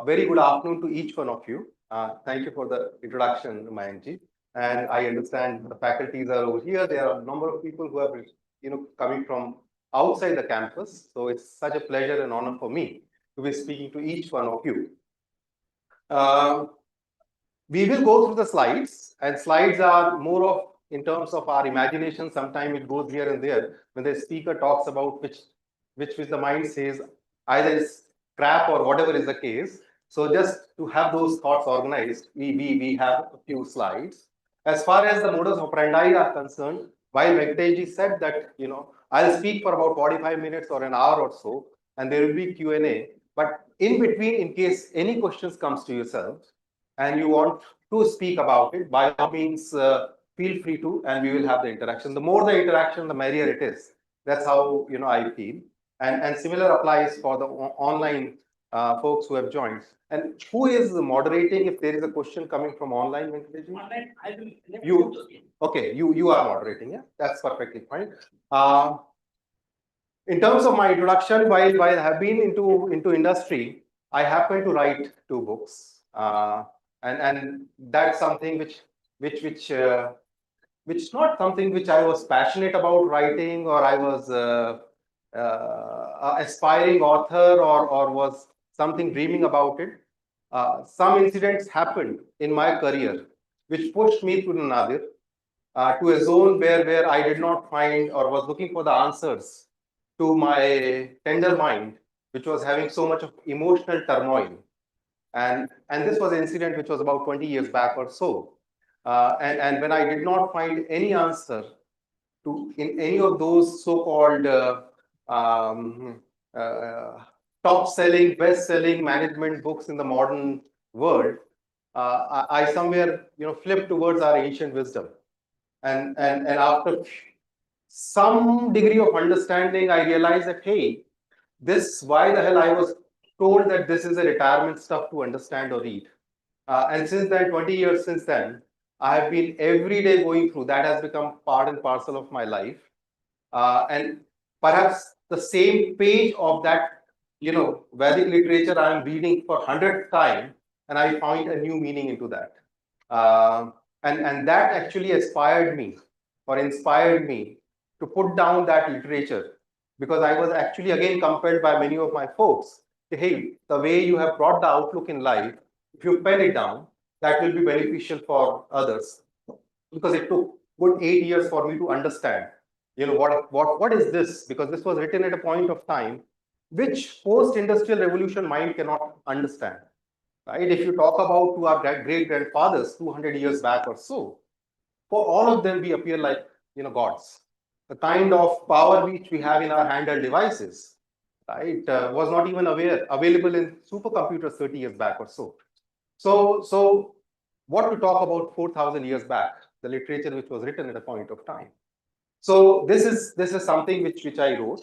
Very good afternoon to each one of you. Thank you for the introduction, Mayankji. And I understand the faculties are over here. There are a number of people who have, coming from outside the campus. So it's such a pleasure and honor for me to be speaking to each one of you. Uh, we will go through the slides, and slides are more of in terms of our imagination. Sometimes it goes here and there when the speaker talks about which the mind says either is crap or whatever is the case. So just to have those thoughts organized, we have a few slides. As far as the modus operandi are concerned, while Venkateji said that I'll speak for about 45 minutes or an hour or so, and there will be Q&A. But in between, in case any questions comes to yourself, and you want to speak about it, by all means, feel free to, and we will have the interaction. The more the interaction, the merrier it is. That's how I feel, and similar applies for the online folks who have joined. And who is moderating if there is a question coming from online, Venkateji? Online, I will. You okay? You are moderating, yeah? That's perfectly fine. In terms of my introduction, while I have been into industry, I happen to write 2 books. And that's something which not something which I was passionate about writing, or I was aspiring author, or was something dreaming about it. Some incidents happened in my career which pushed me to Nadir, to a zone where I did not find or was looking for the answers to my tender mind, which was having so much of emotional turmoil. And this was an incident which was about 20 years back or so. And when I did not find any answer to in any of those so-called um, uh, top-selling, best-selling management books in the modern world, I somewhere flipped towards our ancient wisdom. And after some degree of understanding, I realized that hey, this why the hell I was told that this is a retirement stuff to understand or read. And since then, 20 years since then, I have been every day going through. That has become part and parcel of my life. And perhaps the same page of that, Vedic literature I am reading for 100th time, and I find a new meaning into that. And that actually aspired me or inspired me to put down that literature, because I was actually again compelled by many of my folks. Hey, the way you have brought the outlook in life, if you pen it down, that will be beneficial for others. Because it took good 8 years for me to understand, what is this? Because this was written at a point of time which post-industrial revolution mind cannot understand. Right? If you talk about to our great grandfathers 200 years back or so, for all of them we appear like gods. The kind of power which we have in our handheld devices, right, was not even available in supercomputers 30 years back or so. So what to talk about 4,000 years back, the literature which was written at a point of time. So this is something which I wrote.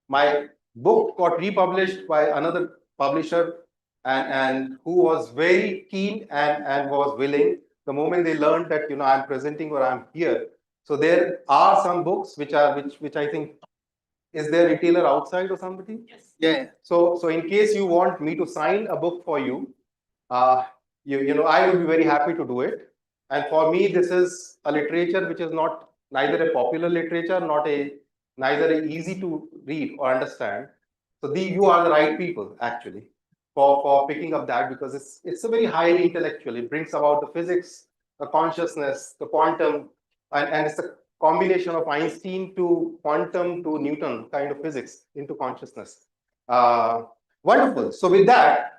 My book got republished by another publisher, and who was very keen and was willing the moment they learned that I'm presenting or I'm here. So there are some books which I think, is there a retailer outside or somebody? Yes. Yeah. So in case you want me to sign a book for you, uh, I will be very happy to do it. And for me, this is a literature which is not neither a popular literature, neither a easy to read or understand. So you are the right people actually for picking up that, because it's a very highly intellectual. It brings about the physics, the consciousness, the quantum, and it's a combination of Einstein to quantum to Newton kind of physics into consciousness. Wonderful. So with that,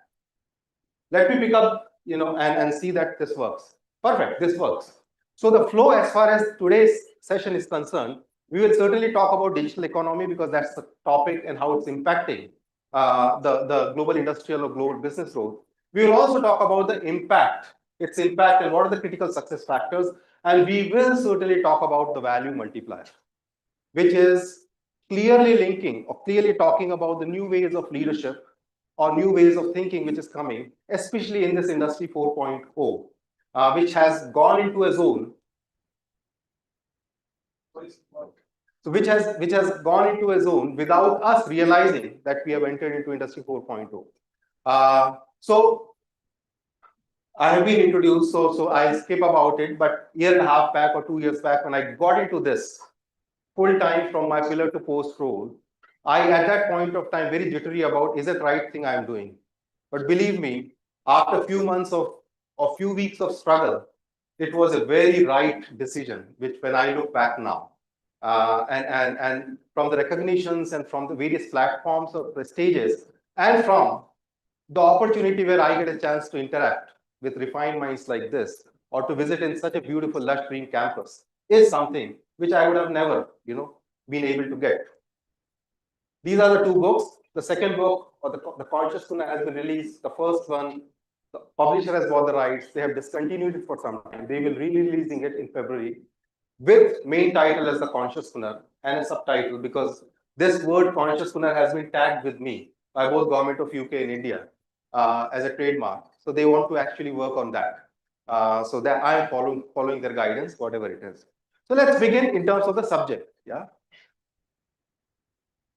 let me pick up, and see that this works. Perfect, this works. So the flow as far as today's session is concerned, we will certainly talk about digital economy because that's the topic and how it's impacting the global industrial or global business growth. We will also talk about the impact, its impact, and what are the critical success factors. And we will certainly talk about the value multiplier, which is clearly linking or clearly talking about the new ways of leadership or new ways of thinking which is coming, especially in this industry 4.0, which has gone into a zone. So which has gone into a zone without us realizing that we have entered into industry 4.0. So I have been introduced, so I'll skip about it. But year and a half back or 2 years back, when I got into this full time from my pillar to post role, I at that point of time very jittery about is it right thing I'm doing. But believe me, after a few months of or few weeks of struggle, it was a very right decision. Which when I look back now, and from the recognitions and from the various platforms or the stages, and from the opportunity where I get a chance to interact with refined minds like this, or to visit in such a beautiful, lush green campus, is something which I would have never, been able to get. These are the two books. The second book, or the Conscious Tuner, has been released. The first one, the publisher has bought the rights. They have discontinued it for some time. They will re-releasing it in February with main title as the Conscious Tuner and a subtitle, because this word Conscious Tuner has been tagged with me by both government of UK and India as a trademark. So they want to actually work on that. So that I am following their guidance, whatever it is. So let's begin in terms of the subject. Yeah.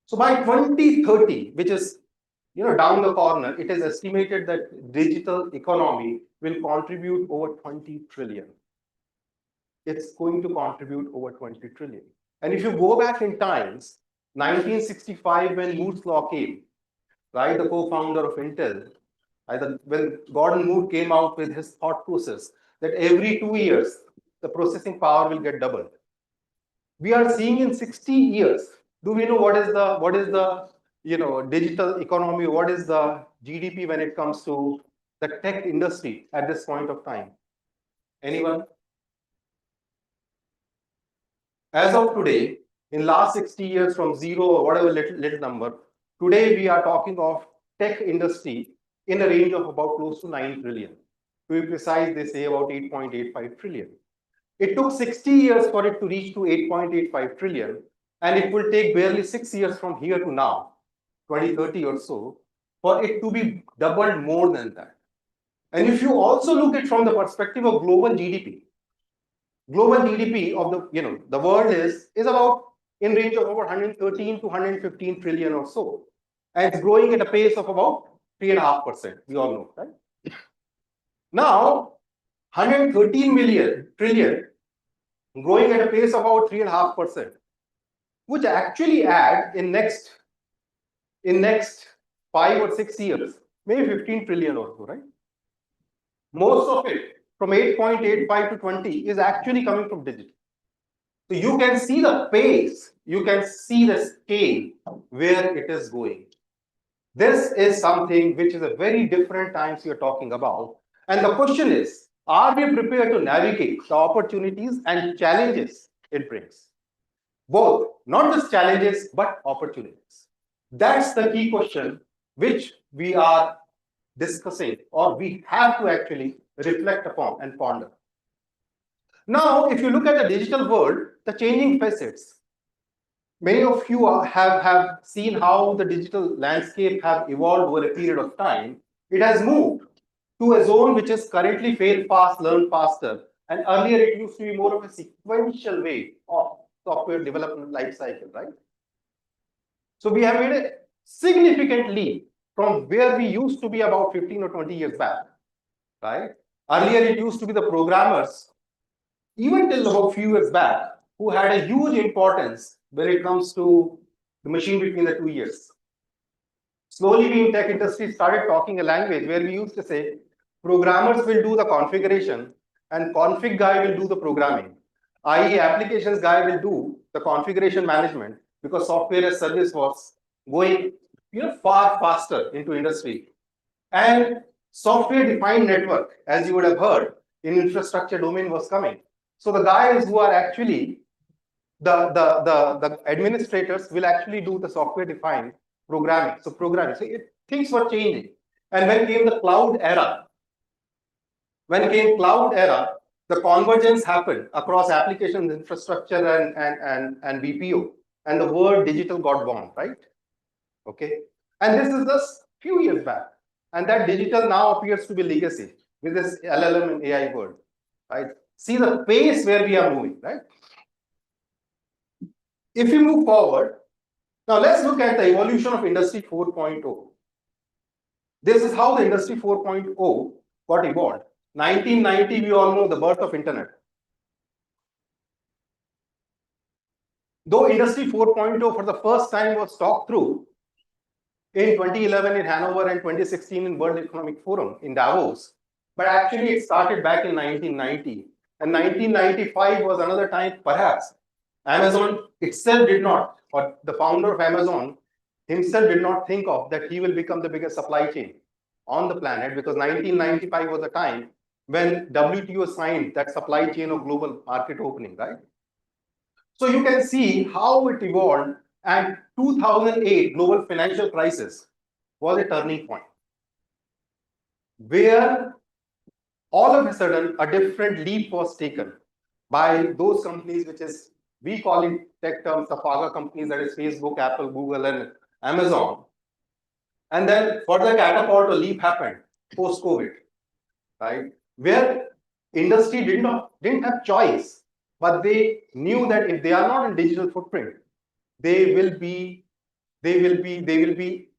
So by 2030, which is down the corner, it is estimated that digital economy will contribute over 20 trillion. It's going to contribute over 20 trillion. And if you go back in times, 1965, when Moore's law came, right, the co-founder of Intel, when Gordon Moore came out with his thought process that every 2 years, the processing power will get doubled. We are seeing in 60 years. Do we know what is the digital economy? What is the GDP when it comes to the tech industry at this point of time? Anyone? As of today, in last 60 years, from zero or whatever little number, today we are talking of tech industry in a range of about close to 9 trillion. To be precise, they say about 8.85 trillion. It took 60 years for it to reach to 8.85 trillion, and it will take barely 6 years from here to now, 2030 or so, for it to be doubled more than that. And if you also look at from the perspective of global GDP, of the world is about in range of over 113 to 115 trillion or so, and it's growing at a pace of about 3.5%. We all know, right? Now, 113 trillion growing at a pace of about 3.5%, which actually add in next 5 or 6 years, maybe 15 trillion or so, right? Most of it from 8.85 to 20 is actually coming from digital. So you can see the pace, you can see the scale where it is going. This is something which is a very different times you're talking about. And the question is, are we prepared to navigate the opportunities and challenges it brings? Both, not just challenges, but opportunities. That's the key question which we are discussing, or we have to actually reflect upon and ponder. Now, if you look at the digital world, the changing facets, many of you have seen how the digital landscape have evolved over a period of time. It has moved to a zone which is currently fail fast, learn faster. And earlier it used to be more of a sequential way of software development life cycle, right? So we have made a significant leap from where we used to be about 15 or 20 years back, right? Earlier it used to be the programmers, even till about few years back, who had a huge importance when it comes to the machine between the 2 ears. Slowly, we in tech industry started talking a language where we used to say, programmers will do the configuration and config guy will do the programming, i.e. applications guy will do the configuration management, because software as service was going far faster into industry. And software defined network, as you would have heard, in infrastructure domain was coming. So the guys who are actually the administrators will actually do the software defined programming. So things were changing. And when came the cloud era, the convergence happened across applications, infrastructure, and BPO, and the word digital got born, right? Okay. And this is just few years back. And that digital now appears to be legacy with this LLM and AI world, right? See the pace where we are moving, right? If we move forward, now let's look at the evolution of Industry 4.0. This is how the Industry 4.0 got evolved. 1990, we all know the birth of internet. Though Industry 4.0 for the first time was talked through in 2011 in Hanover and 2016 in World Economic Forum in Davos, but actually it started back in 1990. And 1995 was another time, perhaps, Amazon itself did not, or the founder of Amazon himself did not think of that he will become the biggest supply chain on the planet, because 1995 was a time when WTO signed that supply chain of global market opening, right? So you can see how it evolved, and 2008 global financial crisis was a turning point where all of a sudden a different leap was taken by those companies, which is, we call in tech terms, the FAGA companies, that is Facebook, Apple, Google, and Amazon. And then further catapult or leap happened post-COVID, right? Where industry didn't have choice, but they knew that if they are not in digital footprint, they will be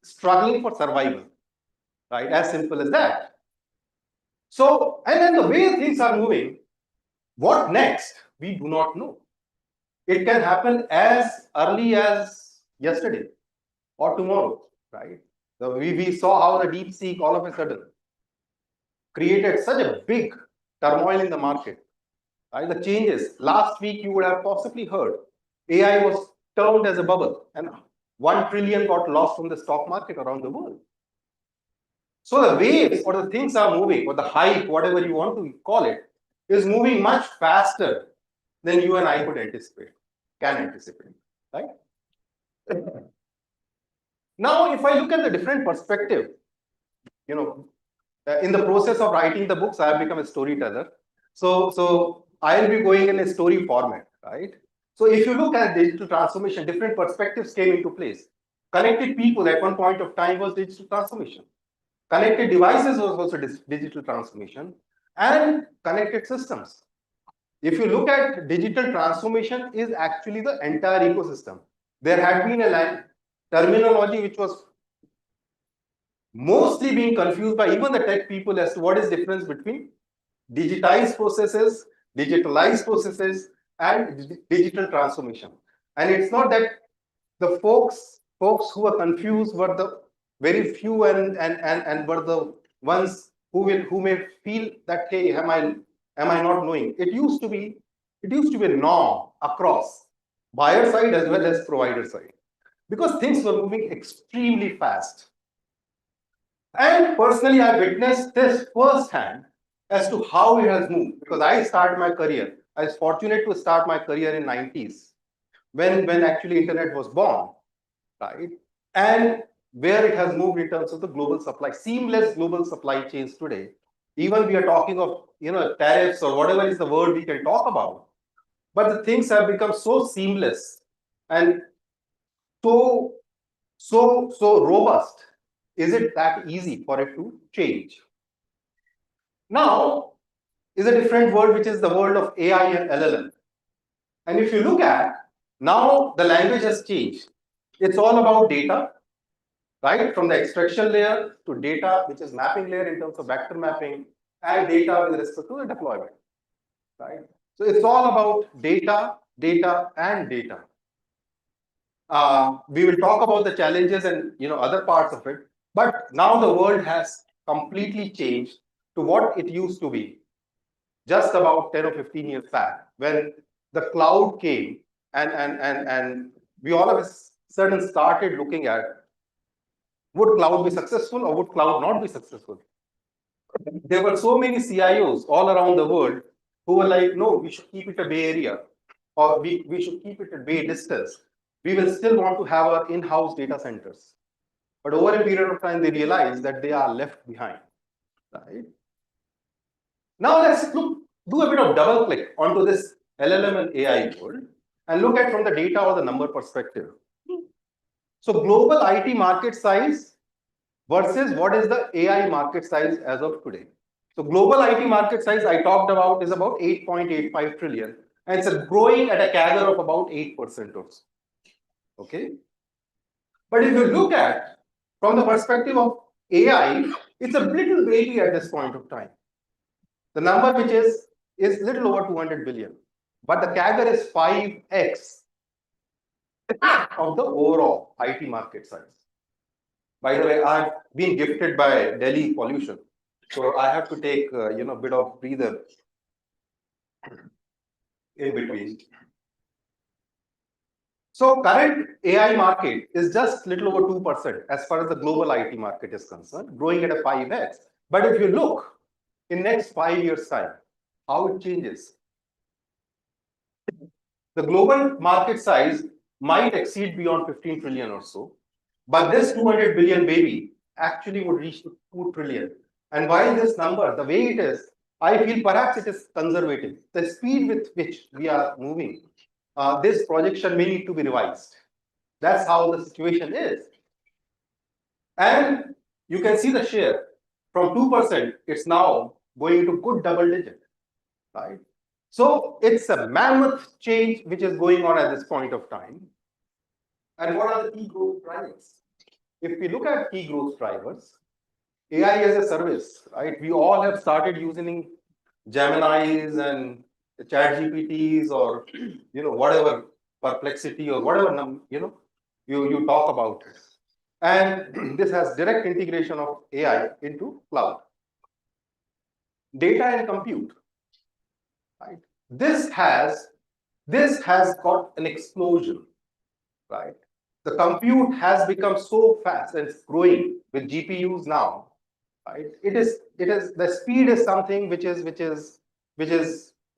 struggling for survival, right? As simple as that. So, and then the way things are moving, what next? We do not know. It can happen as early as yesterday or tomorrow, right? So we saw how the DeepSeek all of a sudden created such a big turmoil in the market, right? The changes. Last week, you would have possibly heard AI was termed as a bubble, and 1 trillion got lost from the stock market around the world. So the waves or the things are moving, or the hype, whatever you want to call it, is moving much faster than you and I can anticipate, right? Now, if I look at the different perspective, in the process of writing the books, I have become a storyteller. So I'll be going in a story format, right? So if you look at digital transformation, different perspectives came into place. Connected people at one point of time was digital transformation. Connected devices was also digital transformation, and connected systems. If you look at digital transformation, is actually the entire ecosystem. There had been a terminology which was mostly being confused by even the tech people as to what is the difference between digitized processes, digitalized processes, and digital transformation. And it's not that the folks who are confused were the very few and were the ones who may feel that, hey, am I not knowing? It used to be a norm across buyer side as well as provider side, because things were moving extremely fast. And personally, I witnessed this firsthand as to how it has moved, because I started my career. I was fortunate to start my career in 90s when actually internet was born, right? And where it has moved in terms of the global supply, seamless global supply chains today. Even we are talking of tariffs or whatever is the word we can talk about, but the things have become so seamless and so robust. Is it that easy for it to change? Now is a different world, which is the world of AI and LLM. And if you look at, now the language has changed. It's all about data, right? From the extraction layer to data, which is mapping layer in terms of vector mapping, and data with respect to the deployment, right? So it's all about data, and data. We will talk about the challenges and other parts of it, but now the world has completely changed to what it used to be just about 10 or 15 years back, when the cloud came, and we all of a sudden started looking at, would cloud be successful or would cloud not be successful? There were so many CIOs all around the world who were like, no, we should keep it a Bay Area, or we should keep it a Bay distance. We will still want to have our in-house data centers. But over a period of time, they realized that they are left behind, right? Now let's do a bit of double click onto this LLM and AI world and look at from the data or the number perspective. So global IT market size versus what is the AI market size as of today. So global IT market size I talked about is about 8.85 trillion, and it's growing at a CAGR of about 8% or so. Okay. But if you look at from the perspective of AI, it's a little baby at this point of time. The number which is little over 200 billion, but the CAGR is 5x of the overall IT market size. By the way, I've been gifted by Delhi pollution, so I have to take a bit of breather in between. So current AI market is just little over 2% as far as the global IT market is concerned, growing at a 5x. But if you look in next 5 years' time, how it changes. The global market size might exceed beyond 15 trillion or so, but this 200 billion baby actually would reach to 2 trillion. And while this number, the way it is, I feel perhaps it is conservative. The speed with which we are moving, this projection may need to be revised. That's how the situation is. And you can see the share from 2%, it's now going into good double digit, right? So it's a mammoth change which is going on at this point of time. And what are the key growth drivers? If we look at key growth drivers, AI as a service, right? We all have started using Geminis and Chat GPTs or whatever Perplexity or whatever you talk about it. And this has direct integration of AI into cloud. Data and compute, right? This has got an explosion, right? The compute has become so fast and it's growing with GPUs now, right? It is the speed is something which is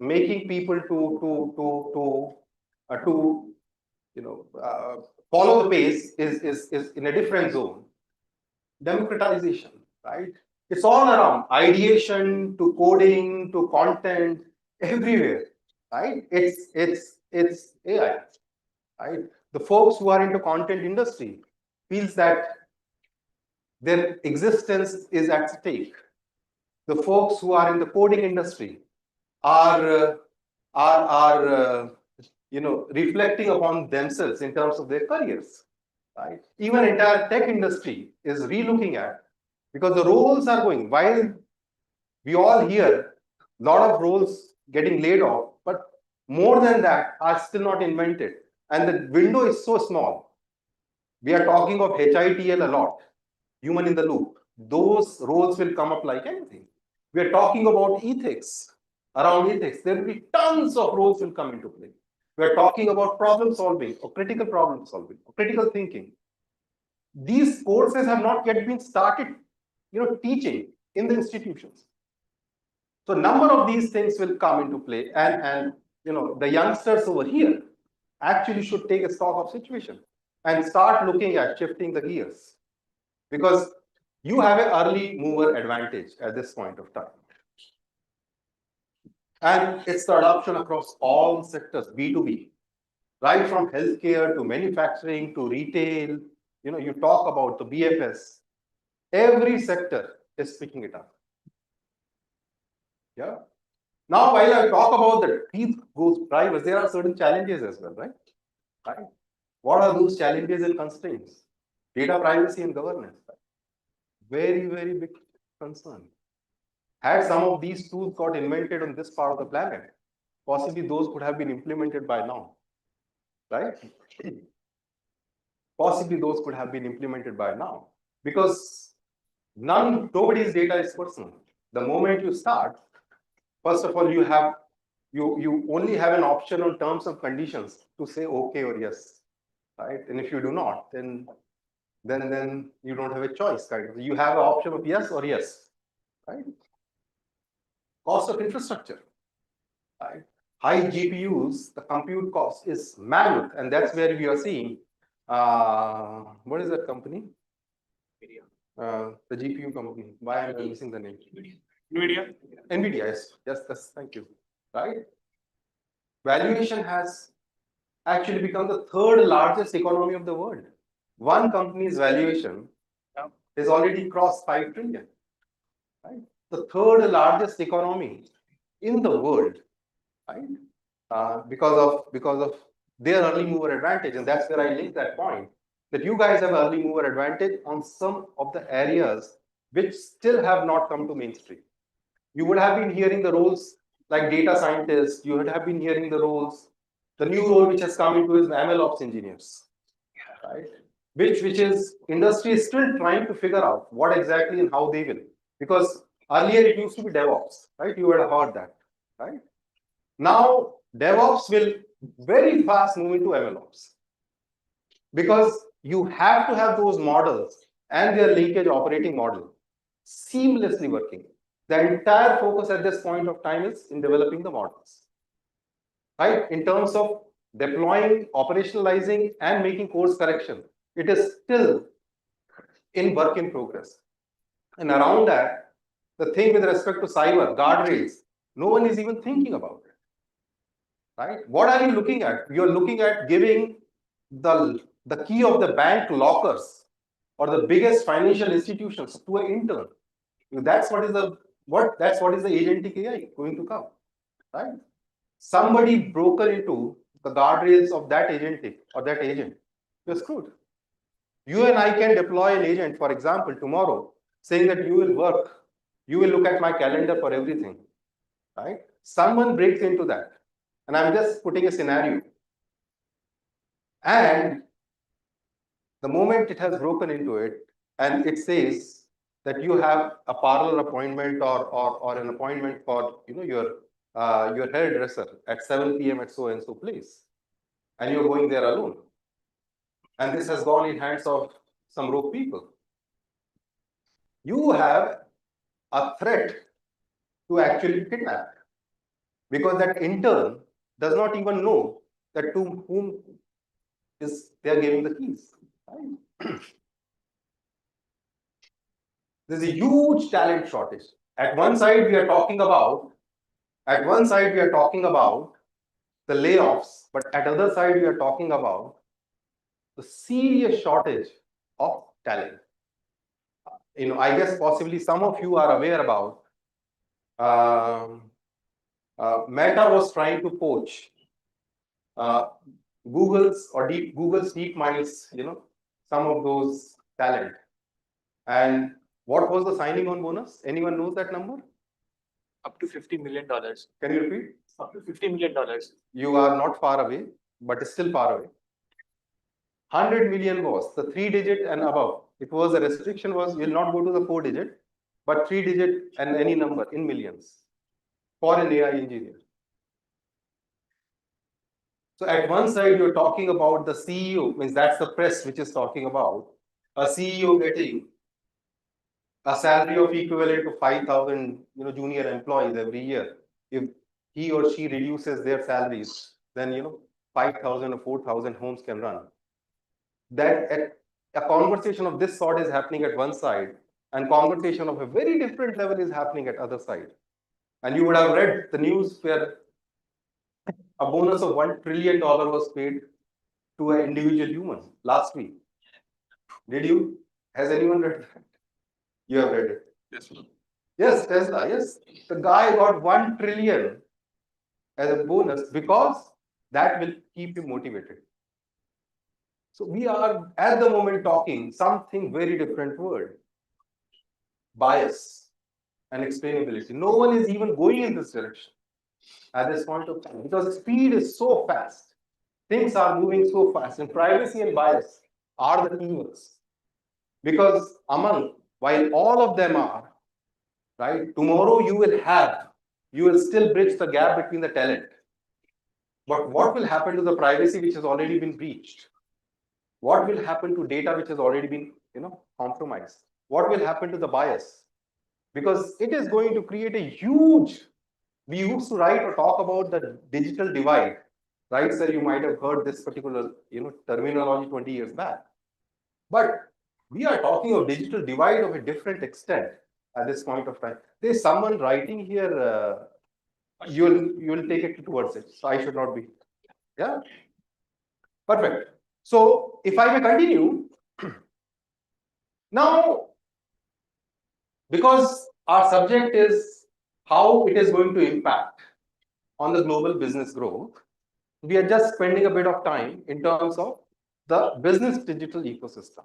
making people to follow the pace is in a different zone. Democratization, right? It's all around ideation to coding to content everywhere, right? It's AI, right? The folks who are into content industry feels that their existence is at stake. The folks who are in the coding industry are reflecting upon themselves in terms of their careers, right? Even entire tech industry is relooking at, because the roles are going. While we all hear a lot of roles getting laid off, but more than that are still not invented, and the window is so small. We are talking of HITL a lot, human in the loop. Those roles will come up like anything. We are talking about ethics. Around ethics, there will be tons of roles will come into play. We are talking about problem solving or critical problem solving or critical thinking. These courses have not yet been started, teaching in the institutions. So number of these things will come into play, and the youngsters over here actually should take a stock of situation and start looking at shifting the gears, because you have an early mover advantage at this point of time. And it's the adoption across all sectors, B2B, right from healthcare to manufacturing to retail. You talk about the BFS, every sector is picking it up. Yeah. Now, while I talk about the key growth drivers, there are certain challenges as well, right? Right. What are those challenges and constraints? Data privacy and governance. Right? Very, very big concern. Had some of these tools got invented on this part of the planet, possibly those could have been implemented by now, right? Possibly those could have been implemented by now, because nobody's data is personal. The moment you start, first of all, you only have an option on terms and conditions to say okay or yes, right? And if you do not, then you don't have a choice, kind of. You have an option of yes or yes, right? Cost of infrastructure, right? High GPUs, the compute cost is mammoth, and that's where we are seeing, what is that company? The GPU company. Why am I missing the name? NVIDIA. NVIDIA, yes, thank you. Right? Valuation has actually become the third largest economy of the world. One company's valuation is already crossed 5 trillion. Right? The third largest economy in the world, right? Because of their early mover advantage, and that's where I link that point, that you guys have early mover advantage on some of the areas which still have not come to mainstream. You would have been hearing the roles like data scientists, you would have been hearing the roles, the new role which has come into is MLOps engineers, right? Which is industry is still trying to figure out what exactly and how they will. Because earlier it used to be DevOps, right? You would have heard that, right? Now DevOps will very fast move into MLOps because you have to have those models and their linkage operating model seamlessly working. The entire focus at this point of time is in developing the models, right? In terms of deploying, operationalizing, and making course correction, it is still in work in progress. And around that, the thing with respect to cyber guardrails, no one is even thinking about it, right? What are you looking at? You're looking at giving the key of the bank lockers or the biggest financial institutions to an intern. That's what is the agentic AI going to come, right? Somebody broken into the guardrails of that agentic or that agent, you're screwed. You and I can deploy an agent, for example, tomorrow, saying that you will work, you will look at my calendar for everything, right? Someone breaks into that, and I'm just putting a scenario. And the moment it has broken into it, and it says that you have a parlor appointment or an appointment for your hairdresser at 7 p.m. at so and so place, and you're going there alone. And this has gone in hands of some rogue people. You have a threat to actually kidnap because that intern does not even know that to whom is they are giving the keys. Right? There's a huge talent shortage. At one side, we are talking about the layoffs, but at the other side, we are talking about the serious shortage of talent. I guess possibly some of you are aware about Meta was trying to poach Google's DeepMind's, some of those talent. And what was the signing on bonus? Anyone knows that number? Up to $50 million. Can you repeat? Up to $50 million. You are not far away, but it's still far away. 100 million was the 3-digit and above. It was the restriction was you will not go to the 4-digit, but 3-digit and any number in millions for an AI engineer. So at one side, you're talking about the CEO, means that's the press which is talking about a CEO getting a salary of equivalent to 5,000 junior employees every year. If he or she reduces their salaries, then 5,000 or 4,000 homes can run. That a conversation of this sort is happening at one side, and conversation of a very different level is happening at other side. And you would have read the news where a bonus of $1 trillion was paid to an individual human last week. Did you? Has anyone read that? You have read it. Yes. Yes, Tesla. Yes, the guy got 1 trillion as a bonus because that will keep you motivated. So we are at the moment talking something very different word. Bias and explainability. No one is even going in this direction at this point of time because speed is so fast. Things are moving so fast, and privacy and bias are the keywords. Because while all of them are, right, tomorrow you will still bridge the gap between the talent. But what will happen to the privacy which has already been breached? What will happen to data which has already been, compromised? What will happen to the bias? Because it is going to create a huge, we used to write or talk about the digital divide, right, sir? You might have heard this particular, terminology 20 years back. But we are talking of digital divide of a different extent at this point of time. There's someone writing here, you will take it towards it. So I should not be. Yeah. Perfect. So if I may continue, now, because our subject is how it is going to impact on the global business growth, we are just spending a bit of time in terms of the business digital ecosystem.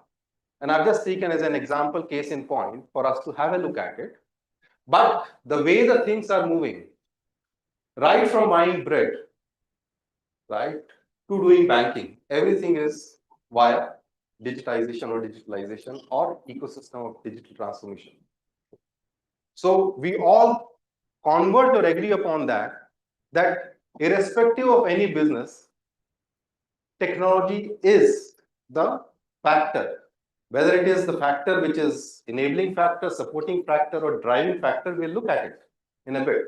And I've just taken as an example case in point for us to have a look at it. But the way the things are moving, right from buying bread, right, to doing banking, everything is via digitization or ecosystem of digital transformation. So we all converge or agree upon that irrespective of any business, technology is the factor. Whether it is the factor which is enabling factor, supporting factor, or driving factor, we'll look at it in a bit.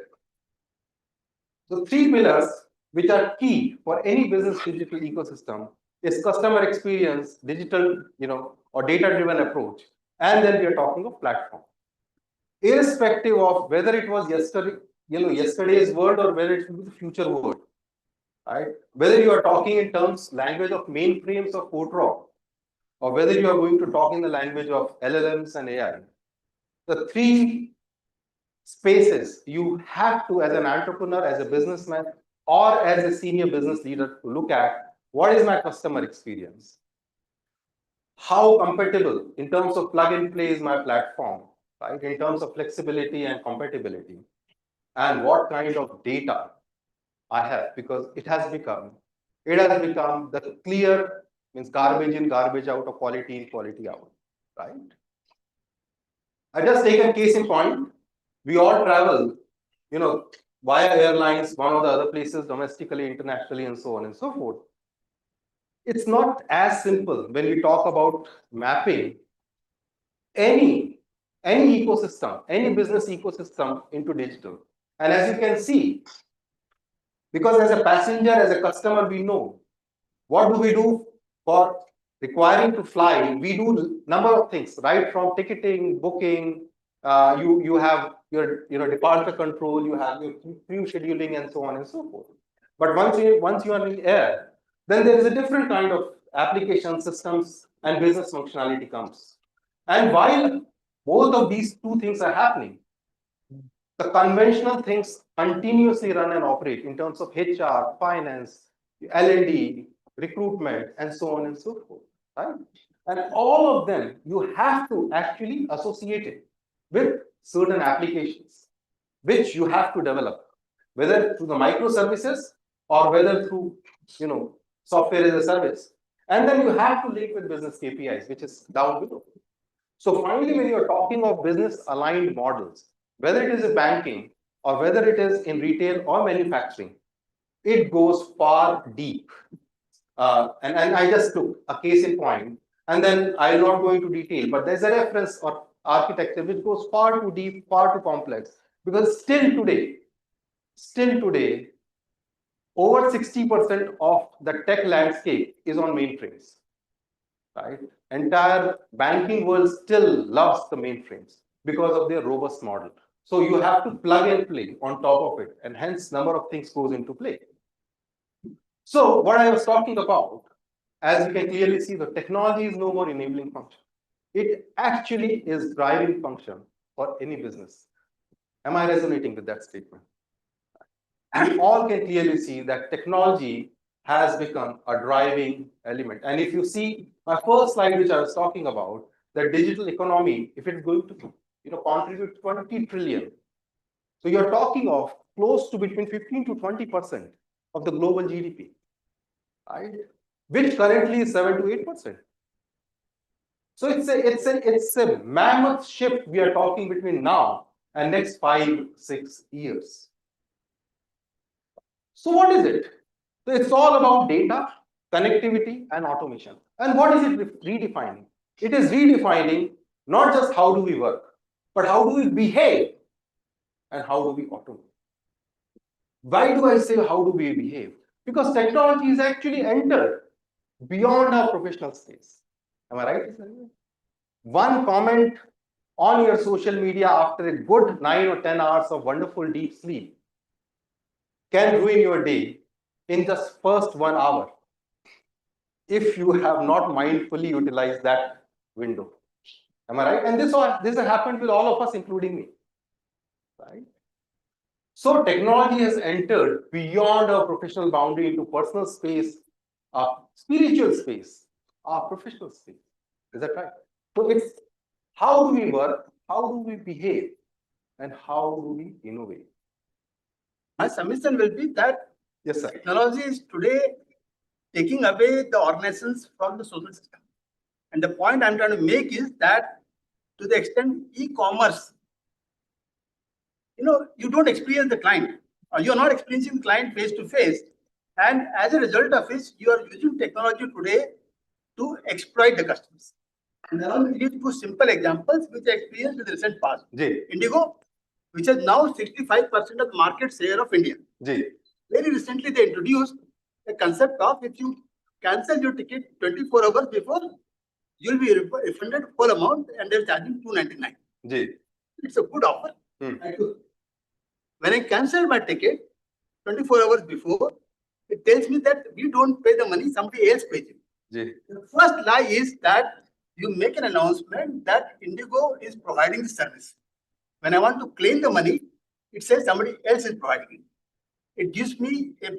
So three pillars which are key for any business digital ecosystem is customer experience, digital, or data-driven approach, and then we are talking of platform. Irrespective of whether it was yesterday's world or whether it will be the future world, right? Whether you are talking in terms language of mainframes or Fortran, or whether you are going to talk in the language of LLMs and AI, the three spaces you have to, as an entrepreneur, as a businessman, or as a senior business leader, to look at what is my customer experience, how compatible in terms of plug and play is my platform, right? In terms of flexibility and compatibility, and what kind of data I have, because it has become the clear, means garbage in, garbage out, or quality in, quality out, right? I just take a case in point. We all travel, via airlines, one or the other places, domestically, internationally, and so on and so forth. It's not as simple when we talk about mapping any ecosystem, any business ecosystem into digital. And as you can see, because as a passenger, as a customer, we know what do we do for requiring to fly. We do number of things, right from ticketing, booking. You have your departure control, you have your crew scheduling, and so on and so forth. But once you are in the air, then there is a different kind of application systems and business functionality comes. And while both of these two things are happening, the conventional things continuously run and operate in terms of HR, finance, L&D, recruitment, and so on and so forth, right? And all of them, you have to actually associate it with certain applications, which you have to develop, whether through the microservices or whether through, software as a service. And then you have to link with business KPIs, which is down below. So finally, when you're talking of business aligned models, whether it is in banking or whether it is in retail or manufacturing, it goes far deep. And I just took a case in point, and then I'll not go into detail, but there's a reference or architecture which goes far too deep, far too complex, because still today, over 60% of the tech landscape is on mainframes, right? Entire banking world still loves the mainframes because of their robust model. So you have to plug and play on top of it, and hence number of things goes into play. So what I was talking about, as you can clearly see, the technology is no more enabling function. It actually is driving function for any business. Am I resonating with that statement? We all can clearly see that technology has become a driving element. And if you see my first slide, which I was talking about, the digital economy, if it's going to contribute 20 trillion. So you're talking of close to between 15 to 20% of the global GDP, right? Which currently is 7 to 8%. So it's a mammoth shift we are talking between now and next 5-6 years. So what is it? So it's all about data, connectivity, and automation. And what is it redefining? It is redefining not just how do we work, but how do we behave and how do we automate. Why do I say how do we behave? Because technology is actually entered beyond our professional space. Am I right? One comment on your social media after a good 9 or 10 hours of wonderful deep sleep can ruin your day in just first 1 hour if you have not mindfully utilized that window. Am I right? And this has happened with all of us, including me. Right? So technology has entered beyond our professional boundary into personal space, our spiritual space, our professional space. Is that right? So it's how do we work, how do we behave, and how do we innovate? My submission will be that Yes, sir. technology is today taking away the organizations from the social system. And the point I'm trying to make is that to the extent e-commerce, you don't experience the client, or you're not experiencing the client face to face. And as a result of which, you are using technology today to exploit the customers. And allow me to give two simple examples which I experienced in the recent past. Ji, Indigo, which has now 65% of the market share of India. ji, Very recently, they introduced the concept of if you cancel your ticket 24 hours before, you'll be refunded full amount, and they're charging 299. ji. It's a good offer. Hmm. I took. When I canceled my ticket 24 hours before, it tells me that we don't pay the money, somebody else pays it. Ji, The first lie is that you make an announcement that Indigo is providing the service. When I want to claim the money, it says somebody else is providing it. It gives me a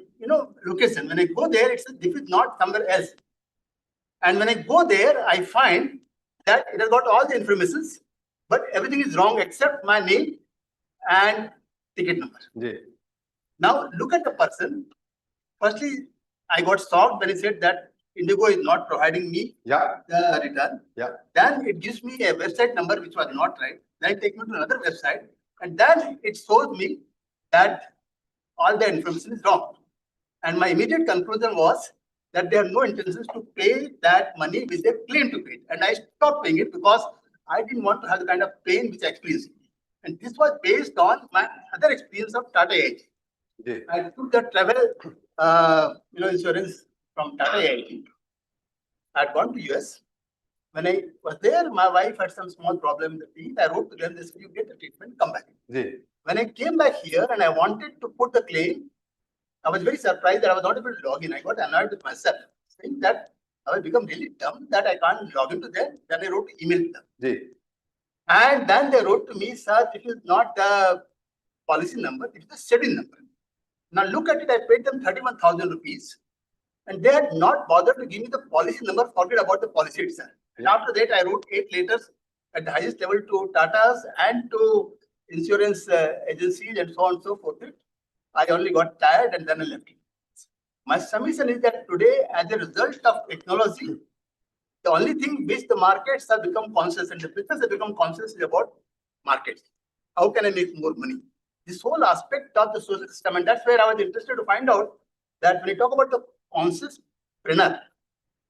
location. When I go there, it says this is not somewhere else. And when I go there, I find that it has got all the informations, but everything is wrong except my name and ticket number. ji, Now look at the person. Firstly, I got shocked when he said that Indigo is not providing me yeah, the return. yeah, Then it gives me a website number which was not right. Then it takes me to another website, and then it shows me that all the information is wrong. And my immediate conclusion was that they have no intentions to pay that money which they claim to pay. And I stopped paying it because I didn't want to have the kind of pain which I experienced. And this was based on my other experience of Tata AIG. ji, I took the travel insurance from Tata AIG. I had gone to US. When I was there, my wife had some small problem in the teeth. I wrote to them, they said, you get the treatment, come back. ji, When I came back here and I wanted to put the claim, I was very surprised that I was not able to log in. I got annoyed with myself, saying that I have become really dumb that I can't log into them. Then I wrote email to them. ji, And then they wrote to me, sir, this is not the policy number, it is the schedule number. Now look at it, I paid them 31,000 rupees. And they had not bothered to give me the policy number, forget about the policy itself. And after that, I wrote 8 letters at the highest level to Tata's and to insurance agencies and so on and so forth. I only got tired and then I left it. My submission is that today, as a result of technology, the only thing which the markets have become conscious and the business have become conscious is about markets. How can I make more money? This whole aspect of the social system, and that's where I was interested to find out that when you talk about the conscious preneur,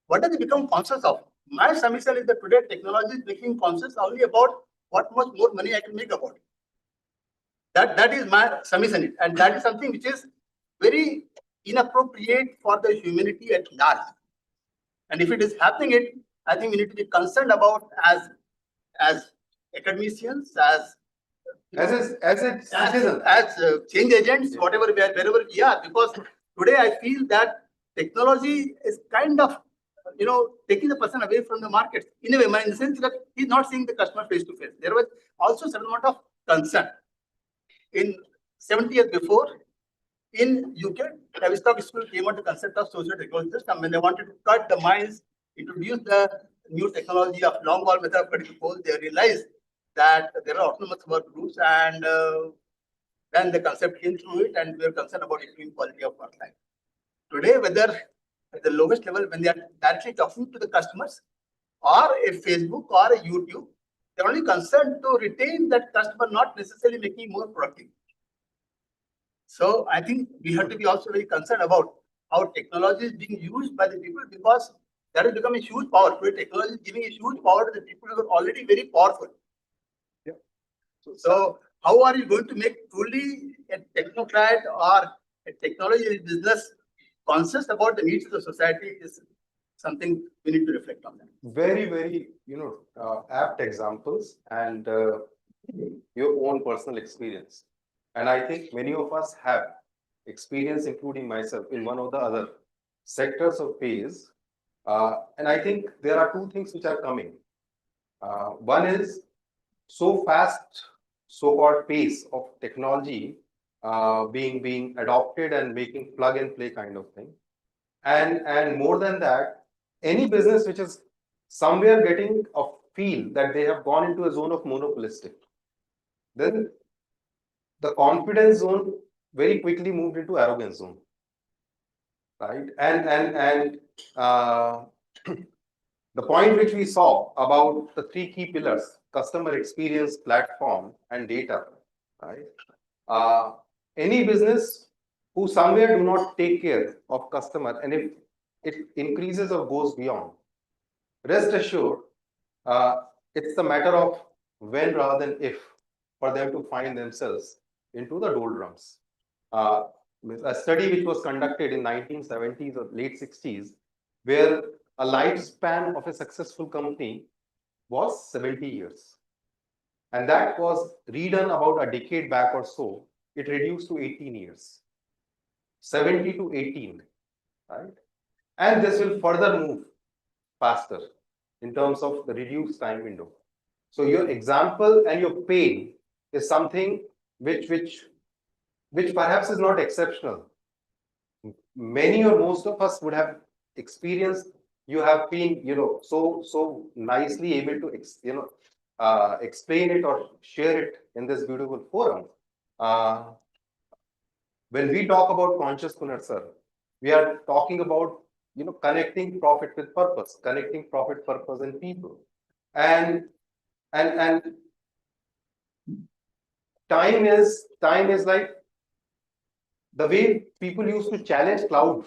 what does it become conscious of? My submission is that today technology is making conscious only about what much more money I can make about it. That is my submission, and that is something which is very inappropriate for the humanity at large. And if it is happening, I think we need to be concerned about as academicians, as citizen. change agents, whatever wherever we are, because today I feel that technology is kind of taking the person away from the market in a way, in the sense that he's not seeing the customer face to face. There was also certain amount of concern. In 70 years before, in UK, Tavistock School came out the concept of social technology system when they wanted to cut the mines, introduce the new technology of long wall method of cutting the poles. They realized that there are autonomous work groups, and then the concept came through it, and we are concerned about improving quality of work life. Today, whether at the lowest level, when they are directly talking to the customers, or a Facebook or a YouTube, they're only concerned to retain that customer, not necessarily making more productive. So I think we have to be also very concerned about how technology is being used by the people, because that has become a huge power. Today, technology is giving a huge power to the people who are already very powerful. Yeah. So how are you going to make truly a technocrat or a technology business conscious about the needs of the society is something we need to reflect on. That. Very, very, apt examples and your own personal experience. And I think many of us have experience, including myself, in one or the other sectors of phase. And I think there are two things which are coming. One is so fast, so-called pace of technology being adopted and making plug and play kind of thing. And more than that, any business which is somewhere getting feel that they have gone into a zone of monopolistic, then the confidence zone very quickly moved into arrogance zone, right? And the point which we saw about the three key pillars: customer experience, platform, and data, right? Uh, any business who somewhere do not take care of customer, and if it increases or goes beyond, rest assured, uh, it's a matter of when rather than if for them to find themselves into the doldrums. Uh, with a study which was conducted in 1970s or late 60s, where a lifespan of a successful company was 70 years. And that was redone about a decade back or so. It reduced to 18 years. 70 to 18, right? And this will further move faster in terms of the reduced time window. So your example and your pain is something which perhaps is not exceptional. Many or most of us would have experienced. You have been, so nicely able to, explain it or share it in this beautiful forum. When we talk about consciousness, sir, we are talking about, connecting profit with purpose, connecting profit, purpose, and people, and time is like the way people used to challenge cloud,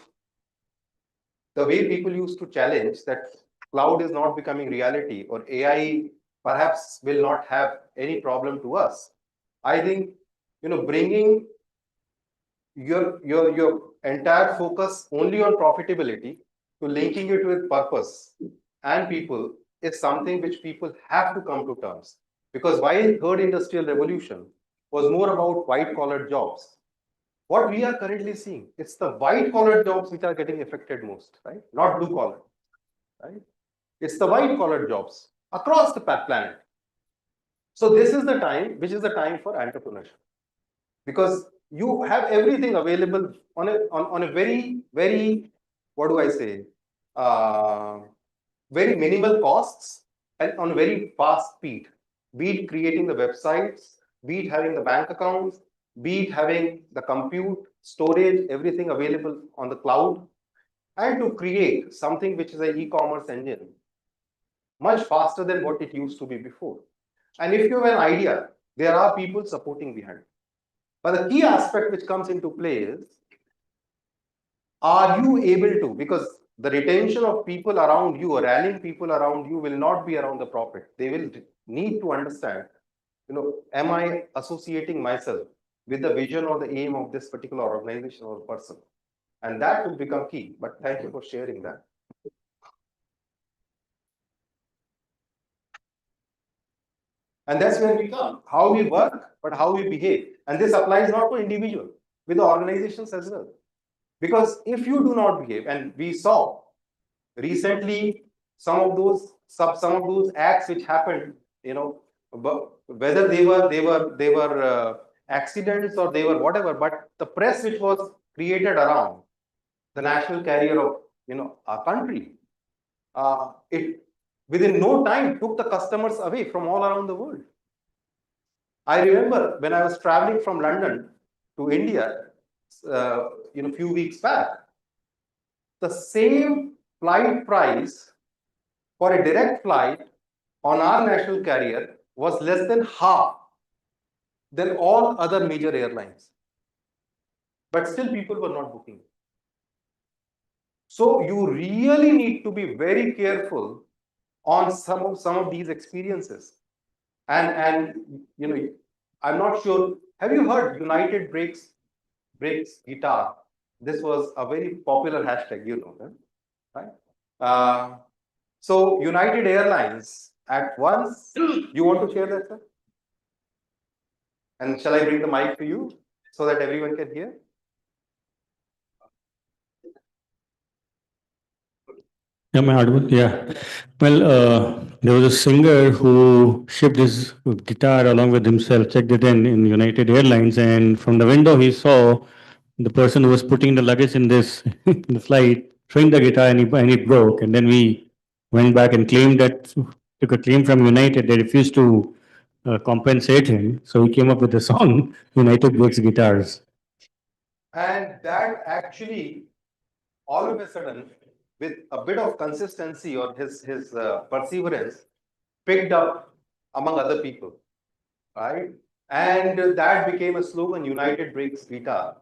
the way people used to challenge that cloud is not becoming reality or AI perhaps will not have any problem to us. I think, bringing your entire focus only on profitability to linking it with purpose and people is something which people have to come to terms. Because while third industrial revolution was more about white collar jobs, what we are currently seeing, it's the white collar jobs which are getting affected most, right? Not blue collar, right? It's the white collar jobs across the planet. So this is the time, which is the time for entrepreneurship, because you have everything available on a very, very, what do I say, very minimal costs and on very fast speed. Be it creating the websites, be it having the bank accounts, be it having the compute, storage, everything available on the cloud, and to create something which is an e-commerce engine much faster than what it used to be before. And if you have an idea, there are people supporting behind. But the key aspect which comes into play is, are you able to, because the retention of people around you or rallying people around you will not be around the profit. They will need to understand, am I associating myself with the vision or the aim of this particular organization or person? And that will become key. But thank you for sharing that. And that's where we come, how we work, but how we behave. And this applies not to individual, with the organizations as well. Because if you do not behave, and we saw recently some of those acts which happened, whether they were accidents or they were whatever, but the press which was created around the national carrier of our country, it within no time took the customers away from all around the world. I remember when I was traveling from London to India, few weeks back, the same flight price for a direct flight on our national carrier was less than half than all other major airlines. But still people were not booking. So you really need to be very careful on some of these experiences. And I'm not sure, have you heard United Breaks Guitar? This was a very popular hashtag, right? So United Airlines at once, you want to share that, sir? And shall I bring the mic to you so that everyone can hear? Am I audible? Yeah. Well, there was a singer who shipped his guitar along with himself, checked it in United Airlines, and from the window he saw the person who was putting the luggage in this in the flight throwing the guitar, and it broke. And then we went back and claimed that took a claim from United. They refused to compensate him. So he came up with the song, United Breaks Guitars. And that actually, all of a sudden, with a bit of consistency or his perseverance, picked up among other people, right? And that became a slogan, United Breaks Guitar.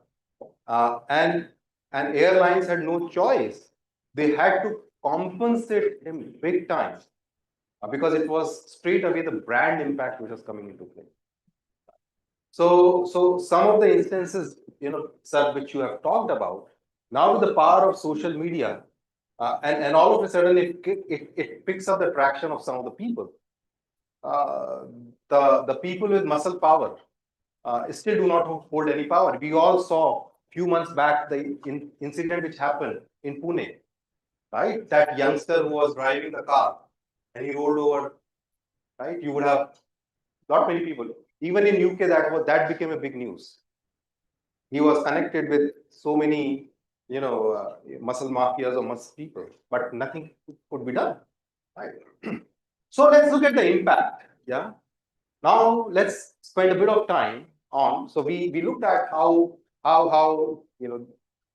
And airlines had no choice. They had to compensate him big time because it was straight away the brand impact which was coming into play. So some of the instances, sir, which you have talked about, now with the power of social media, and all of a sudden it picks up the traction of some of the people. The people with muscle power still do not hold any power. We all saw few months back the incident which happened in Pune, right? That youngster who was driving the car and he rolled over, right? You would have not many people. Even in UK, that became a big news. He was connected with so many, muscle mafias or muscle people, but nothing could be done. Right? So let's look at the impact. Yeah. Now let's spend a bit of time on. So we looked at how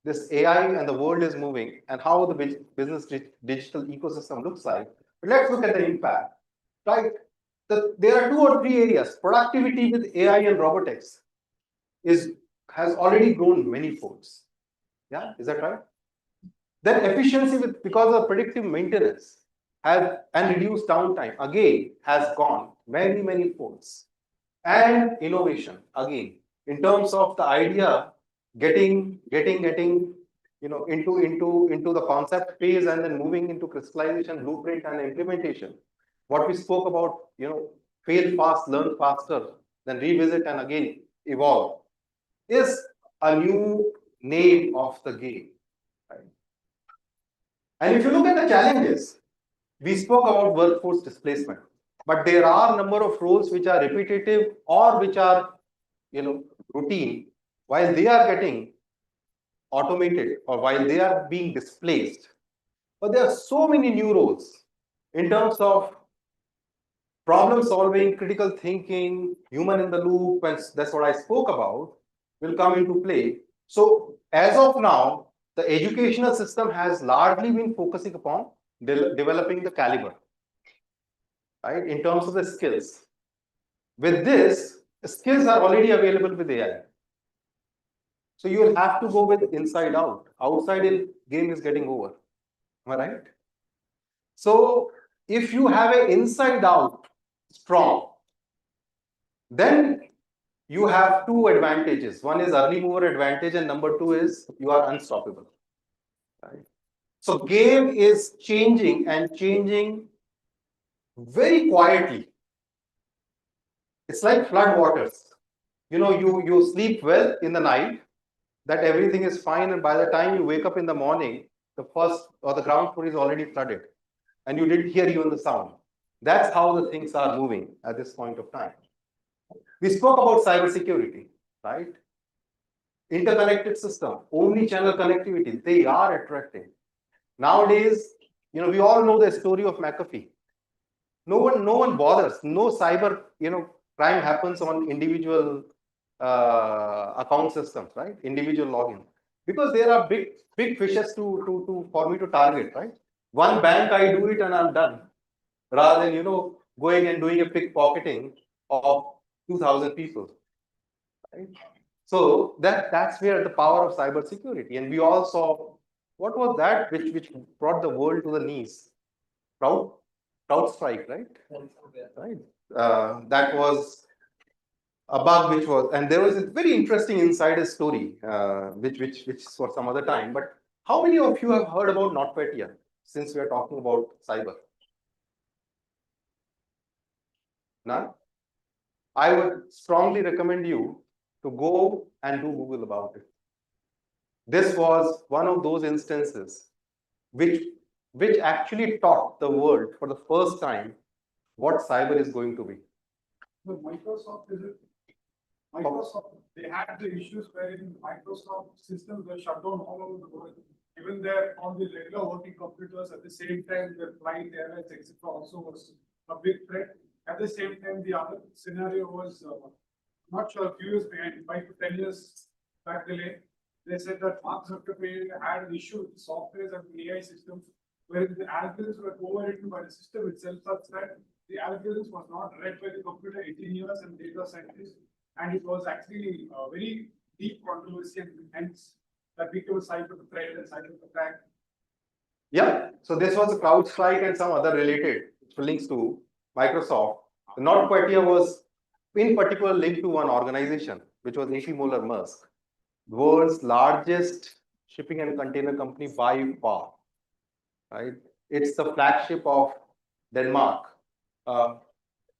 this AI and the world is moving and how the business digital ecosystem looks like. But let's look at the impact. Right. There are 2 or 3 areas. Productivity with AI and robotics has already grown many folds. Yeah, is that right? Then efficiency because of predictive maintenance and reduced downtime again has gone many folds. And innovation again in terms of the idea getting into the concept phase and then moving into crystallization, blueprint and implementation. What we spoke about, fail fast, learn faster, then revisit and again evolve is a new name of the game. Right? And if you look at the challenges, we spoke about workforce displacement, but there are a number of roles which are repetitive or which are, routine, while they are getting automated or while they are being displaced. But there are so many new roles in terms of problem solving, critical thinking, human in the loop, and that's what I spoke about, will come into play. So as of now, the educational system has largely been focusing upon developing the caliber, right, in terms of the skills. With this, skills are already available with AI. So you will have to go with inside out. Outside in game is getting over. Am I right? So if you have an inside out strong, then you have 2 advantages. One is early mover advantage, and number 2 is you are unstoppable. Right? So game is changing and changing very quietly. It's like flood waters. You sleep well in the night, that everything is fine, and by the time you wake up in the morning, the first or the ground floor is already flooded, and you didn't hear even the sound. That's how the things are moving at this point of time. We spoke about cybersecurity, right? Interconnected system, omni-channel connectivity, they are attracting. Nowadays, we all know the story of McAfee. No one bothers. No cyber, crime happens on individual account systems, right? Individual login, because there are big fishes for me to target, right? One bank, I do it and I'm done, rather than going and doing a pickpocketing of 2,000 people, right? So that's where the power of cybersecurity, and we all saw what was that which brought the world to the knees. CrowdStrike, right? Right. That was a bug which was, and there was a very interesting insider story, which for some other time. But how many of you have heard about NotPetya since we are talking about cyber? None? I would strongly recommend you to go and do Google about it. This was one of those instances which actually taught the world for the first time what cyber is going to be. The Microsoft, they had the issues wherein Microsoft systems were shut down all over the world. Even there on the regular working computers at the same time, the flight airlines, etc., also was a big threat. At the same time, the other scenario was, not sure, a few years behind, 5 to 10 years back delay. They said that Mark Zuckerberg had an issue with the software and the AI systems where the algorithms were overwritten by the system itself such that the algorithms was not read by the computer engineers and data scientists. And it was actually a very deep controversy and hence that became a cyber threat and cyber attack. Yeah, so this was a CrowdStrike and some other related links to Microsoft. The NotPetya was in particular linked to one organization, which was AP Moller Maersk, the world's largest shipping and container company by far. Right? It's the flagship of Denmark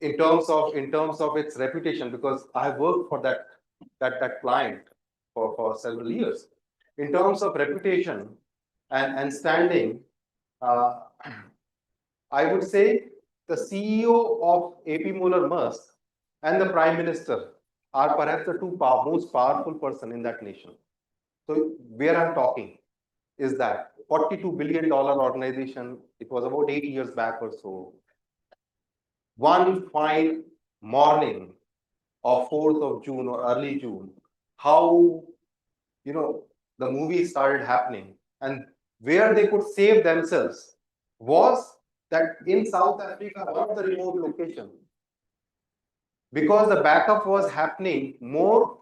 in terms of its reputation, because I have worked for that client for several years. In terms of reputation and standing, I would say the CEO of AP Moller Maersk and the Prime Minister are perhaps the two most powerful person in that nation. So where I'm talking is that $42 billion organization, it was about 8 years back or so. One fine morning of 4th of June or early June, how, the movie started happening, and where they could save themselves was that in South Africa, one of the remote locations, because the backup was happening more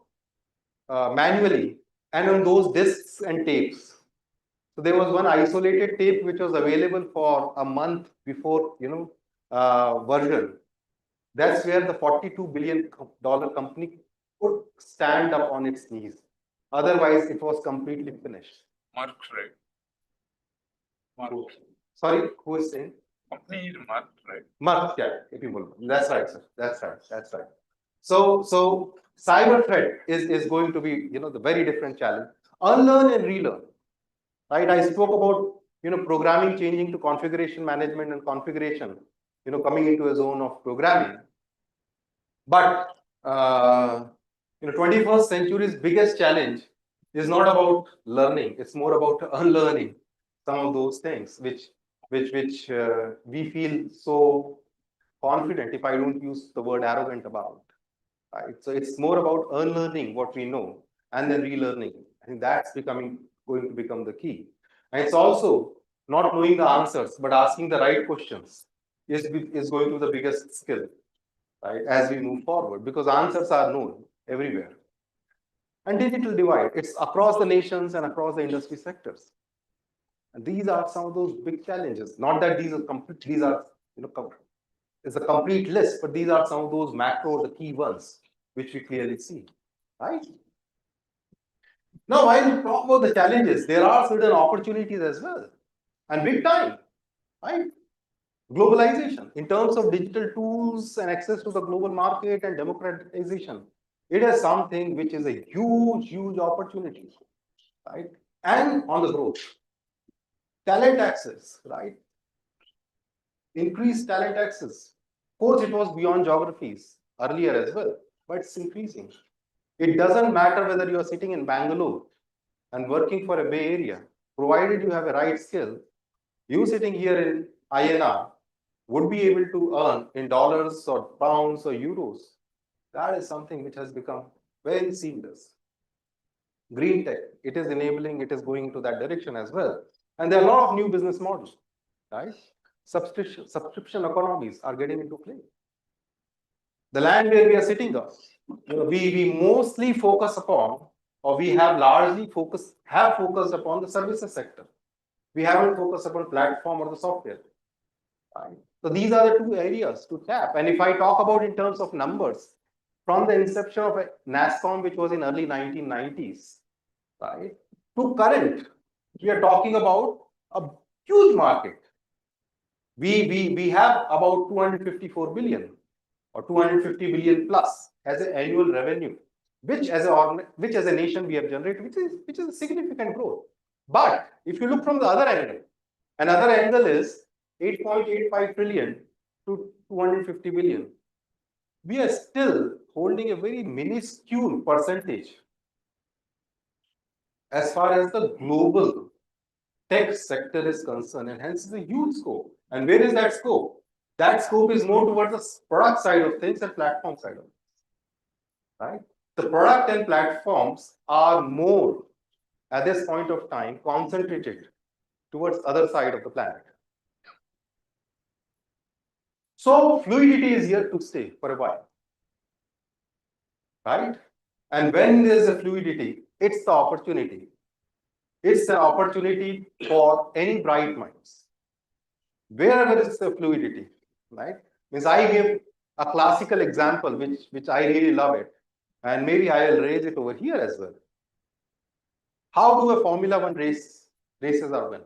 manually and on those discs and tapes. So there was one isolated tape which was available for a month before, version. That's where the $42 billion company could stand up on its knees. Otherwise, it was completely finished. Mark, right? Mark. Sorry, who is saying? Company is Mark, right? Mark, yeah, people. That's right, sir. That's right. So cyber threat is going to be, the very different challenge. Unlearn and relearn. Right? I spoke about, programming changing to configuration management and configuration, coming into a zone of programming. But 21st century's biggest challenge is not about learning; it's more about unlearning some of those things, which we feel so confident, if I don't use the word arrogant about. Right? So it's more about unlearning what we know and then relearning. I think that's going to become the key. And it's also not knowing the answers, but asking the right questions is going to be the biggest skill, right, as we move forward, because answers are known everywhere. And digital divide, it's across the nations and across the industry sectors. And these are some of those big challenges. Not that these are complete, it's a complete list, but these are some of those macro, the key ones, which we clearly see, right? Now, while we talk about the challenges, there are certain opportunities as well, and big time, right? Globalization, in terms of digital tools and access to the global market and democratization, it is something which is a huge opportunity, right? And on the growth. Talent access, right? Increased talent access. Of course, it was beyond geographies earlier as well, but it's increasing. It doesn't matter whether you are sitting in Bangalore and working for a Bay Area, provided you have a right skill, you sitting here in INR would be able to earn in dollars or pounds or euros. That is something which has become very seamless. Green tech, it is enabling, it is going into that direction as well. And there are a lot of new business models, right? Subscription economies are getting into play. The land where we are sitting on, we mostly focus upon, or we have largely focused upon the services sector. We haven't focused upon platform or the software. Right? So these are the two areas to tap. And if I talk about in terms of numbers, from the inception of NASSCOM, which was in early 1990s, right, to current, we are talking about a huge market. We have about 254 billion or 250 billion plus as an annual revenue, which as a nation we have generated, which is a significant growth. But if you look from the other angle, another angle is 8.85 trillion to 250 billion. We are still holding a very minuscule percentage as far as the global tech sector is concerned, and hence the huge scope. And where is that scope? That scope is more towards the product side of things and platform side of things. Right? The product and platforms are more at this point of time concentrated towards other side of the planet. So fluidity is here to stay for a while. Right? And when there is a fluidity, it's the opportunity. It's an opportunity for any bright minds. Wherever is the fluidity, right? Means I give a classical example, which I really love it, and maybe I will raise it over here as well. How do a Formula One races are won?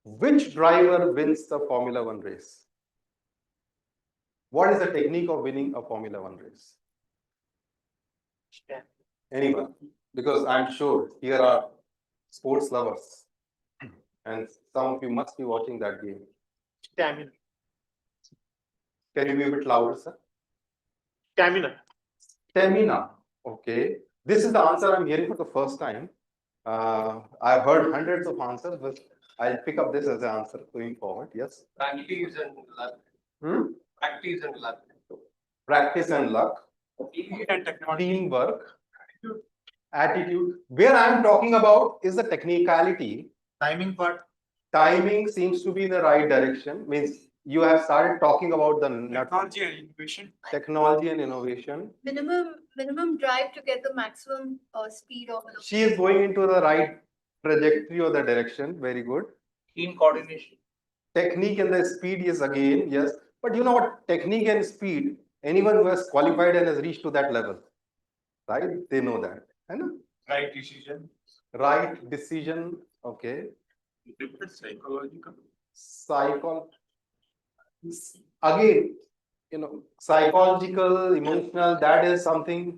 Which driver wins the Formula One race? What is the technique of winning a Formula One race? Anyone? Because I'm sure here are sports lovers, and some of you must be watching that game. Stamina. Can you be a bit louder, sir? Stamina. Stamina. Okay. This is the answer I'm hearing for the first time. I've heard hundreds of answers, but I'll pick up this as the answer going forward. Yes. Practice and luck. Hmm? Practice and luck. Practice and luck, And technology. teamwork, attitude. Where I'm talking about is the technicality. Timing part. Timing seems to be in the right direction. Means you have started talking about the Technology and innovation. technology and innovation. Minimum drive to get the maximum speed of the. She is going into the right trajectory or the direction. Very good. Team coordination. Technique and the speed is again, yes. But you know what? Technique and speed, anyone who has qualified and has reached to that level, right? They know that. And Right decision. right decision, okay. Different psychological. Again, psychological, emotional, that is something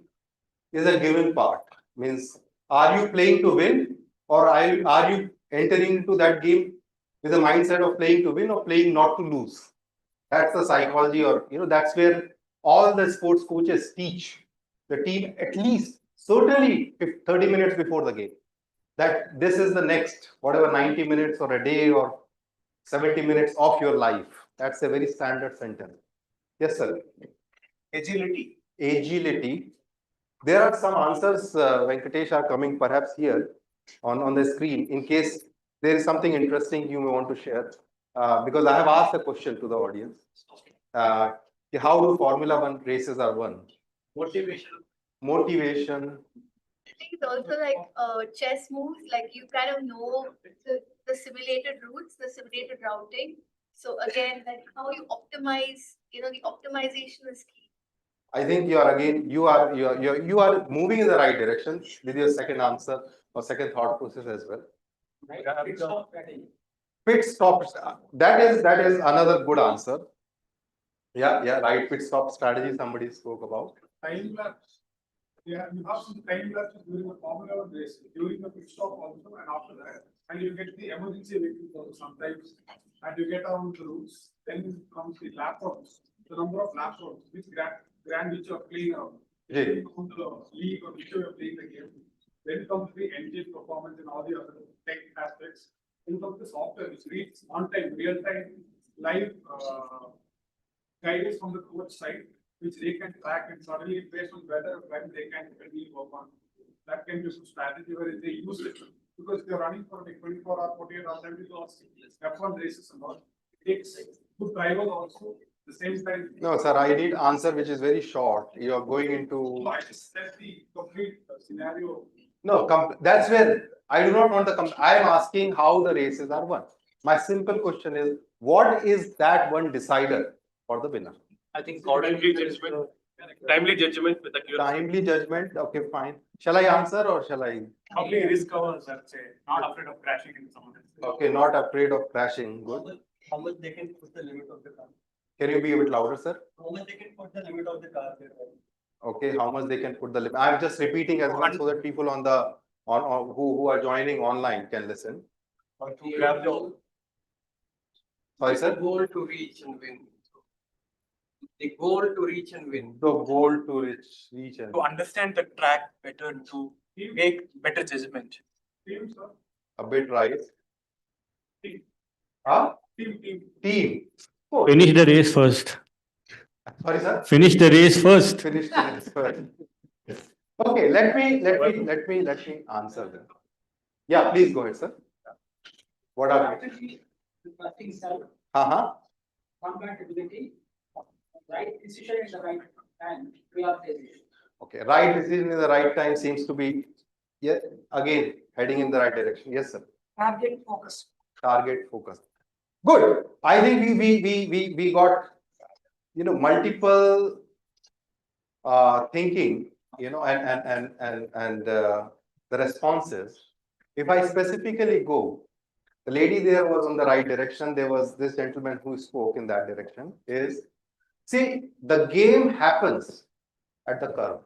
is a given part. Means, are you playing to win, or are you entering into that game with a mindset of playing to win or playing not to lose? That's the psychology, or that's where all the sports coaches teach the team at least certainly 30 minutes before the game, that this is the next whatever 90 minutes or a day or 70 minutes of your life. That's a very standard sentence. Yes, sir. Agility. Agility. There are some answers, Venkatesh, are coming perhaps here on the screen in case there is something interesting you may want to share. Because I have asked a question to the audience. How do Formula One races are won? Motivation. Motivation. I think it's also like chess moves, like you kind of know the simulated routes, the simulated routing. So again, like how you optimize, the optimization is key. I think you are moving in the right direction with your second answer or second thought process as well. Pit stops. That is another good answer. Yeah, right. Pit stop strategy somebody spoke about. Time lapse. Yeah, you have some time lapse during the Formula One race, during the pit stop also, and after that, and you get the emergency vehicles also sometimes, and you get around the routes. Then comes the lap rounds, the number of lap rounds, which grand which you are playing around. Yeah. Then comes the league or which you are playing the game. Then comes the engine performance and all the other tech aspects. Then comes the software which reads on time, real time, live guidance from the coach side, which they can track and suddenly based on whether when they can really work on. That can be some strategy where they use it because they're running for like 24 hours, 48 hours, 72 hours, F1 races and all. It takes good drivers also. The same time. No, sir, I need answer which is very short. You are going into. So I just set the complete scenario. No, that's where I do not want the. I am asking how the races are won. My simple question is, what is that one decider for the winner? I think timely judgment. Timely judgment with accuracy. Timely judgment. Okay, fine. Shall I answer or shall I? Probably risk averse, I'd say, not afraid of crashing into someone else. Okay, not afraid of crashing. Good. How much they can put the limit of the car? Can you be a bit louder, sir? How much they can put the limit of the car? Okay, how much they can put the limit? I'm just repeating as well so that people on the who are joining online can listen. Or to grab the. Sorry, sir. Goal to reach and win. The goal to reach and win. The goal to reach and To understand the track better, to make better judgment. Team, sir. a bit right. Team. Huh? Team. Team. course. Finish the race first. Sorry, sir. Finish the race first. Finish this first. Okay, let me answer them. Yeah, please go ahead, sir. What are they? Uh-huh. Compatibility, right decision in the right time, prioritization. Okay, right decision in the right time seems to be, yeah, again, heading in the right direction. Yes, sir. Target focus. Target focus. Good. I think we got, multiple thinking, and the responses. If I specifically go, the lady there was on the right direction. There was this gentleman who spoke in that direction. See, the game happens at the curve.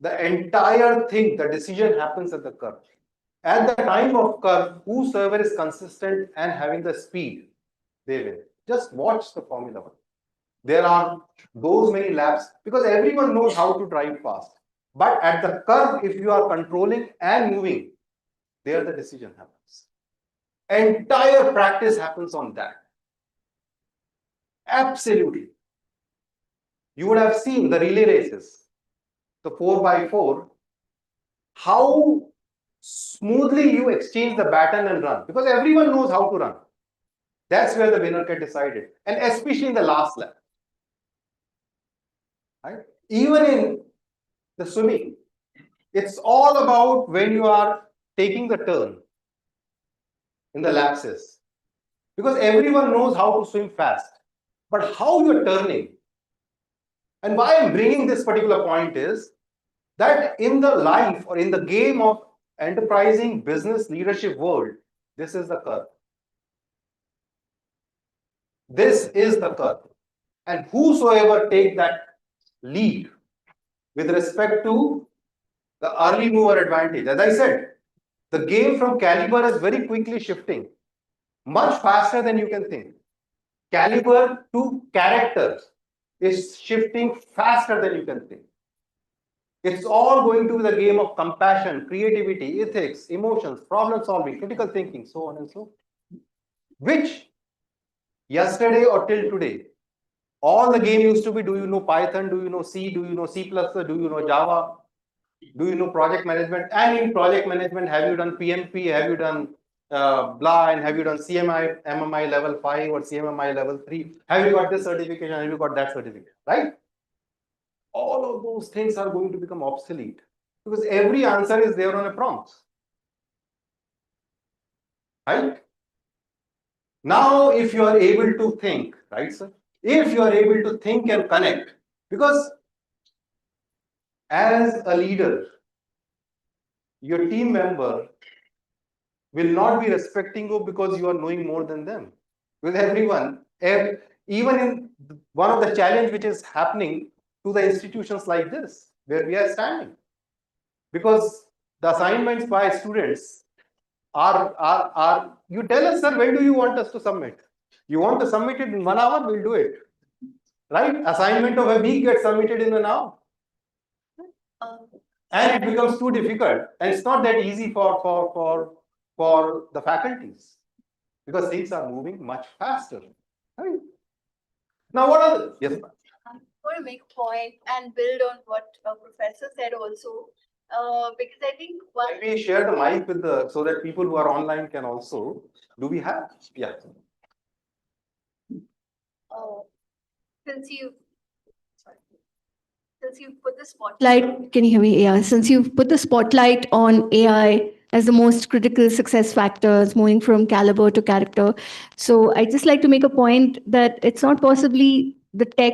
The entire thing, the decision happens at the curve. At the time of curve, whosoever is consistent and having the speed, they win. Just watch the Formula One. There are those many laps because everyone knows how to drive fast. But at the curve, if you are controlling and moving, there the decision happens. Entire practice happens on that. Absolutely. You would have seen the relay races, the 4x4, how smoothly you exchange the baton and run because everyone knows how to run. That's where the winner get decided, and especially in the last lap. Right? Even in the swimming, it's all about when you are taking the turn in the lapses because everyone knows how to swim fast, but how you're turning. And why I'm bringing this particular point is that in the life or in the game of enterprising business leadership world, this is the curve. This is the curve. And whosoever take that lead with respect to the early mover advantage, as I said, the game from caliber is very quickly shifting, much faster than you can think. Caliber to character is shifting faster than you can think. It's all going to be the game of compassion, creativity, ethics, emotions, problem solving, critical thinking, so on and so forth. Which yesterday or till today, all the game used to be, do you know Python, do you know C, do you know C++, do you know Java, do you know project management? And in project management, have you done PMP, have you done blah, and have you done CMI, MMI level 5 or CMMI level 3? Have you got this certification, have you got that certificate, right? All of those things are going to become obsolete because every answer is there on a prompt. Right? Now, if you are able to think, right, sir? If you are able to think and connect, because as a leader, your team member will not be respecting you because you are knowing more than them. With everyone, even in one of the challenge which is happening to the institutions like this, where we are standing, because the assignments by students are you tell us, sir, when do you want us to submit? You want to submit it in 1 hour, we'll do it. Right? Assignment of a week gets submitted in an hour. And it becomes too difficult. And it's not that easy for the faculties because things are moving much faster. Right? Now, what are the, yes, ma'am. I want to make a point and build on what Professor said also, because I think one. Can we share the mic with so that people who are online can also, do we have? Yeah. Since you put the spotlight, can you hear me? Yeah, since you've put the spotlight on AI as the most critical success factors, moving from caliber to character. So I just like to make a point that it's not possibly the tech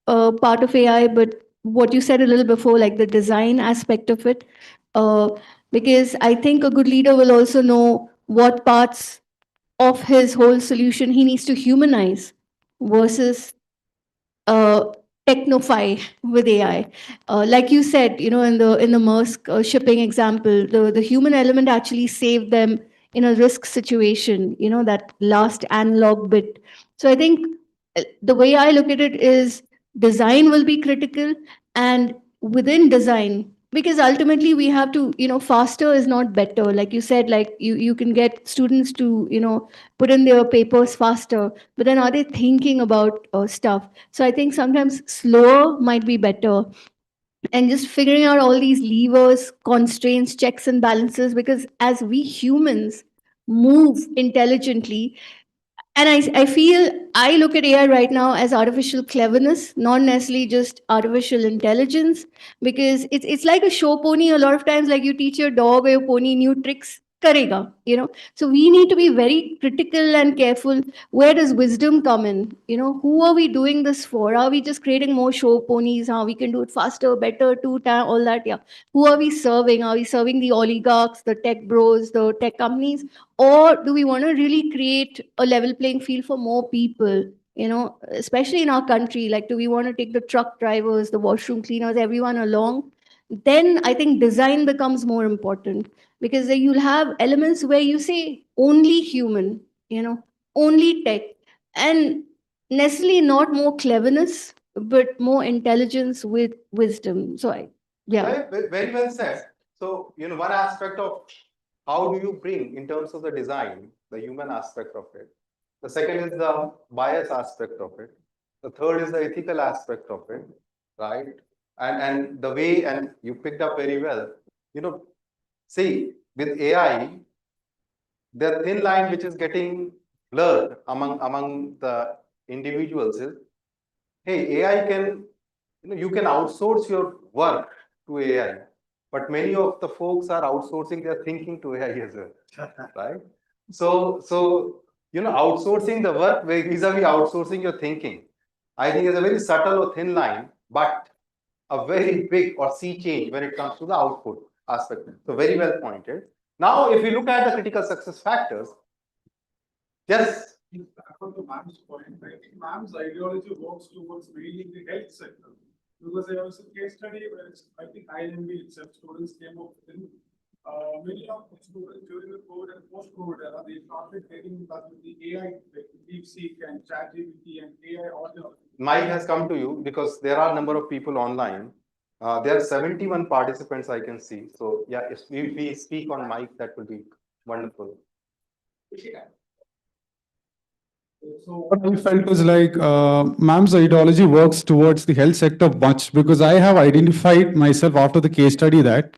part of AI, but what you said a little before, like the design aspect of it. Because I think a good leader will also know what parts of his whole solution he needs to humanize versus technofy with AI. Like you said, in the Maersk shipping example, the human element actually saved them in a risk situation, that last analog bit. So I think the way I look at it is design will be critical, and within design, because ultimately we have to, faster is not better. Like you said, like you can get students to, put in their papers faster, but then are they thinking about stuff? So I think sometimes slower might be better, and just figuring out all these levers, constraints, checks and balances, because as we humans move intelligently, and I feel I look at AI right now as artificial cleverness, not necessarily just artificial intelligence, because it's like a show pony. A lot of times, like you teach your dog or your pony new tricks, karega, So we need to be very critical and careful. Where does wisdom come in? Who are we doing this for? Are we just creating more show ponies? How we can do it faster, better, two time, all that? Yeah. Who are we serving? Are we serving the oligarchs, the tech bros, the tech companies? Or do we want to really create a level playing field for more people, especially in our country? Like, do we want to take the truck drivers, the washroom cleaners, everyone along? Then I think design becomes more important, because then you'll have elements where you say only human, only tech, and necessarily not more cleverness, but more intelligence with wisdom. So yeah. Very well said. So, one aspect of how do you bring in terms of the design, the human aspect of it. The second is the bias aspect of it. The third is the ethical aspect of it, right? And the way, and you picked up very well, see, with AI, the thin line which is getting blurred among the individuals is, hey, AI can, you can outsource your work to AI, but many of the folks are outsourcing their thinking to AI as well, right? So outsourcing the work vis-a-vis outsourcing your thinking, I think is a very subtle or thin line, but a very big or sea change when it comes to the output aspect. So very well pointed. Now, if we look at the critical success factors, yes, From the ma'am's point, I think ma'am's ideology works towards mainly the health sector. Because there was a case study where I think IMB itself, students came up with many of the students during the COVID and post-COVID era, they started getting in touch with the AI, like DeepSeek and ChatGPT and AI audio. Mike has come to you because there are a number of people online. There are 71 participants I can see. So yeah, if we speak on mic, that will be wonderful. So What I felt was like ma'am's ideology works towards the health sector much, because I have identified myself after the case study that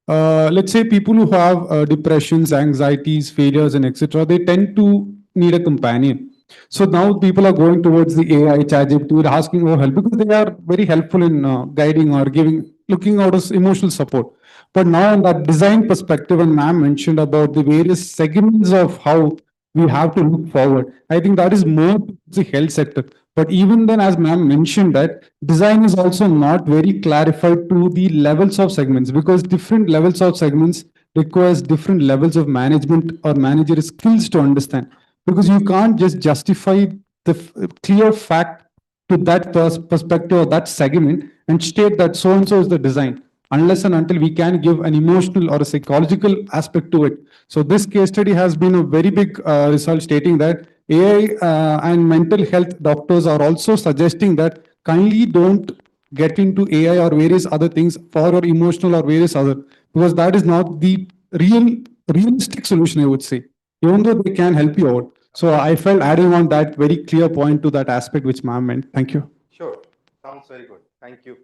let's say people who have depressions, anxieties, failures, and etc., they tend to need a companion. So now people are going towards the AI, ChatGPT, asking for help because they are very helpful in guiding or giving, looking out as emotional support. But now, in that design perspective, and ma'am mentioned about the various segments of how we have to look forward. I think that is more to the health sector. But even then, as ma'am mentioned, that design is also not very clarified to the levels of segments, because different levels of segments requires different levels of management or managerial skills to understand. Because you can't just justify the clear fact to that perspective or that segment and state that so and so is the design, unless and until we can give an emotional or a psychological aspect to it. So this case study has been a very big result, stating that AI and mental health doctors are also suggesting that kindly don't get into AI or various other things for your emotional or various other, because that is not the realistic solution, I would say, even though they can help you out. So I felt adding on that very clear point to that aspect which ma'am meant. Thank you. Sure, sounds very good. Thank you.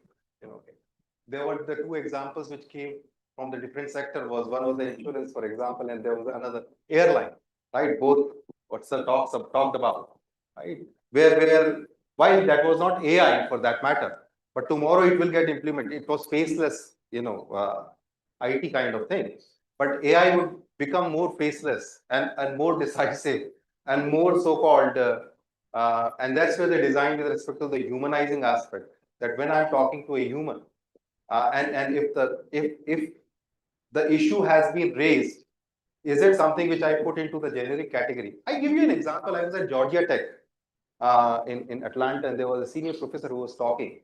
There were the two examples which came from the different sector. Was one was the insurance, for example, and there was another airline, right? Both what Sir talked about, right? Where while that was not AI for that matter, but tomorrow it will get implemented. It was faceless, IT kind of thing. But AI would become more faceless and more decisive and more so-called, and that's where the design with respect to the humanizing aspect, that when I'm talking to a human, and if the issue has been raised, is it something which I put into the generic category? I give you an example. I was at Georgia Tech in Atlanta, and there was a senior professor who was talking.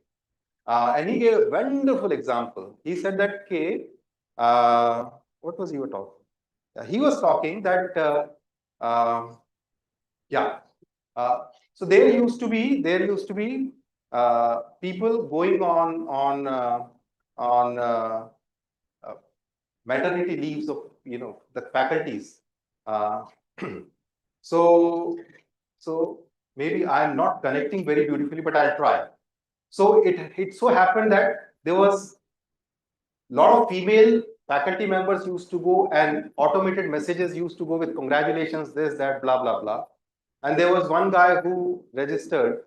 And he gave a wonderful example. He said that, okay, what was he talking? He was talking that, yeah. So there used to be people going on maternity leaves of, the faculties. Uh, so maybe I'm not connecting very beautifully, but I'll try. So it so happened that there was a lot of female faculty members used to go, and automated messages used to go with congratulations, this, that, blah, blah, blah. And there was one guy who registered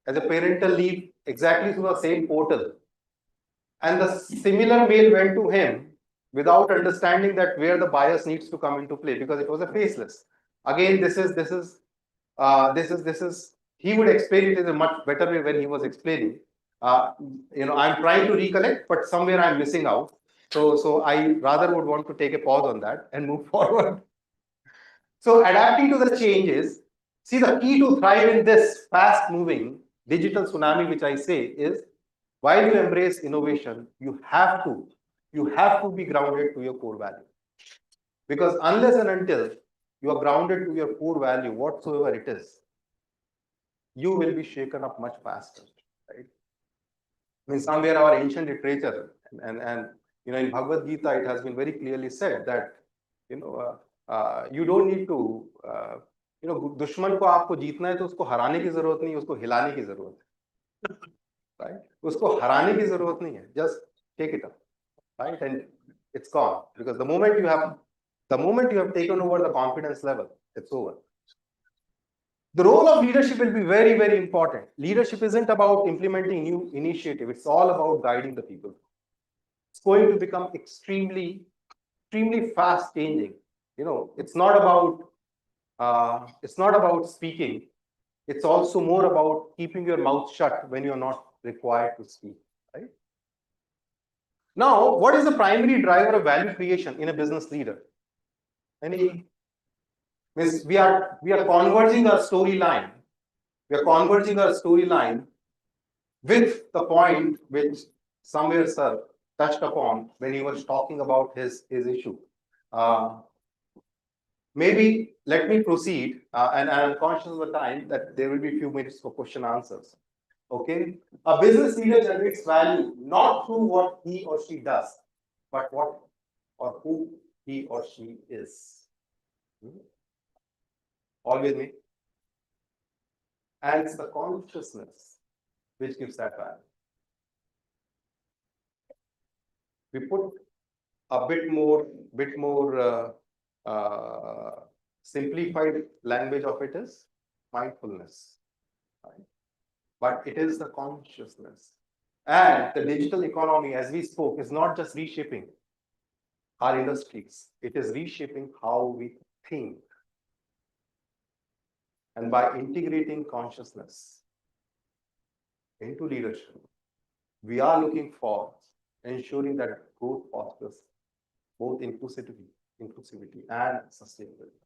as a parental leave exactly through the same portal. And the similar mail went to him without understanding that where the bias needs to come into play, because it was a faceless. Again, this is he would explain it in a much better way when he was explaining. I'm trying to recollect, but somewhere I'm missing out. So I rather would want to take a pause on that and move forward. So adapting to the changes, see, the key to thrive in this fast moving digital tsunami, which I say, is while you embrace innovation, you have to be grounded to your core value. Because unless and until you are grounded to your core value, whatsoever it is, you will be shaken up much faster, right? I mean, somewhere our ancient literature and in Bhagavad Gita, it has been very clearly said that you don't need to दुश्मन को आपको जीतना है तो उसको हराने की जरूरत नहीं, उसको हिलाने की जरूरत है, right? उसको हराने की जरूरत नहीं है, just take it up, right? And it's gone, because the moment you have taken over the confidence level, it's over. The role of leadership will be very, very important. Leadership isn't about implementing new initiative. It's all about guiding the people. It's going to become extremely fast changing. It's not about speaking. It's also more about keeping your mouth shut when you're not required to speak, right? Now, what is the primary driver of value creation in a business leader? Means we are converging our storyline. We are converging our storyline with the point which somewhere sir touched upon when he was talking about his issue. Maybe let me proceed, and I'm conscious of the time that there will be a few minutes for question answers. Okay, a business leader generates value not through what he or she does, but what or who he or she is. All with me? And it's the consciousness which gives that value. We put a bit more simplified language of it is mindfulness, right? But it is the consciousness. And the digital economy, as we spoke, is not just reshaping our industries, it is reshaping how we think. And by integrating consciousness into leadership, we are looking for ensuring that growth fosters both inclusivity and sustainability.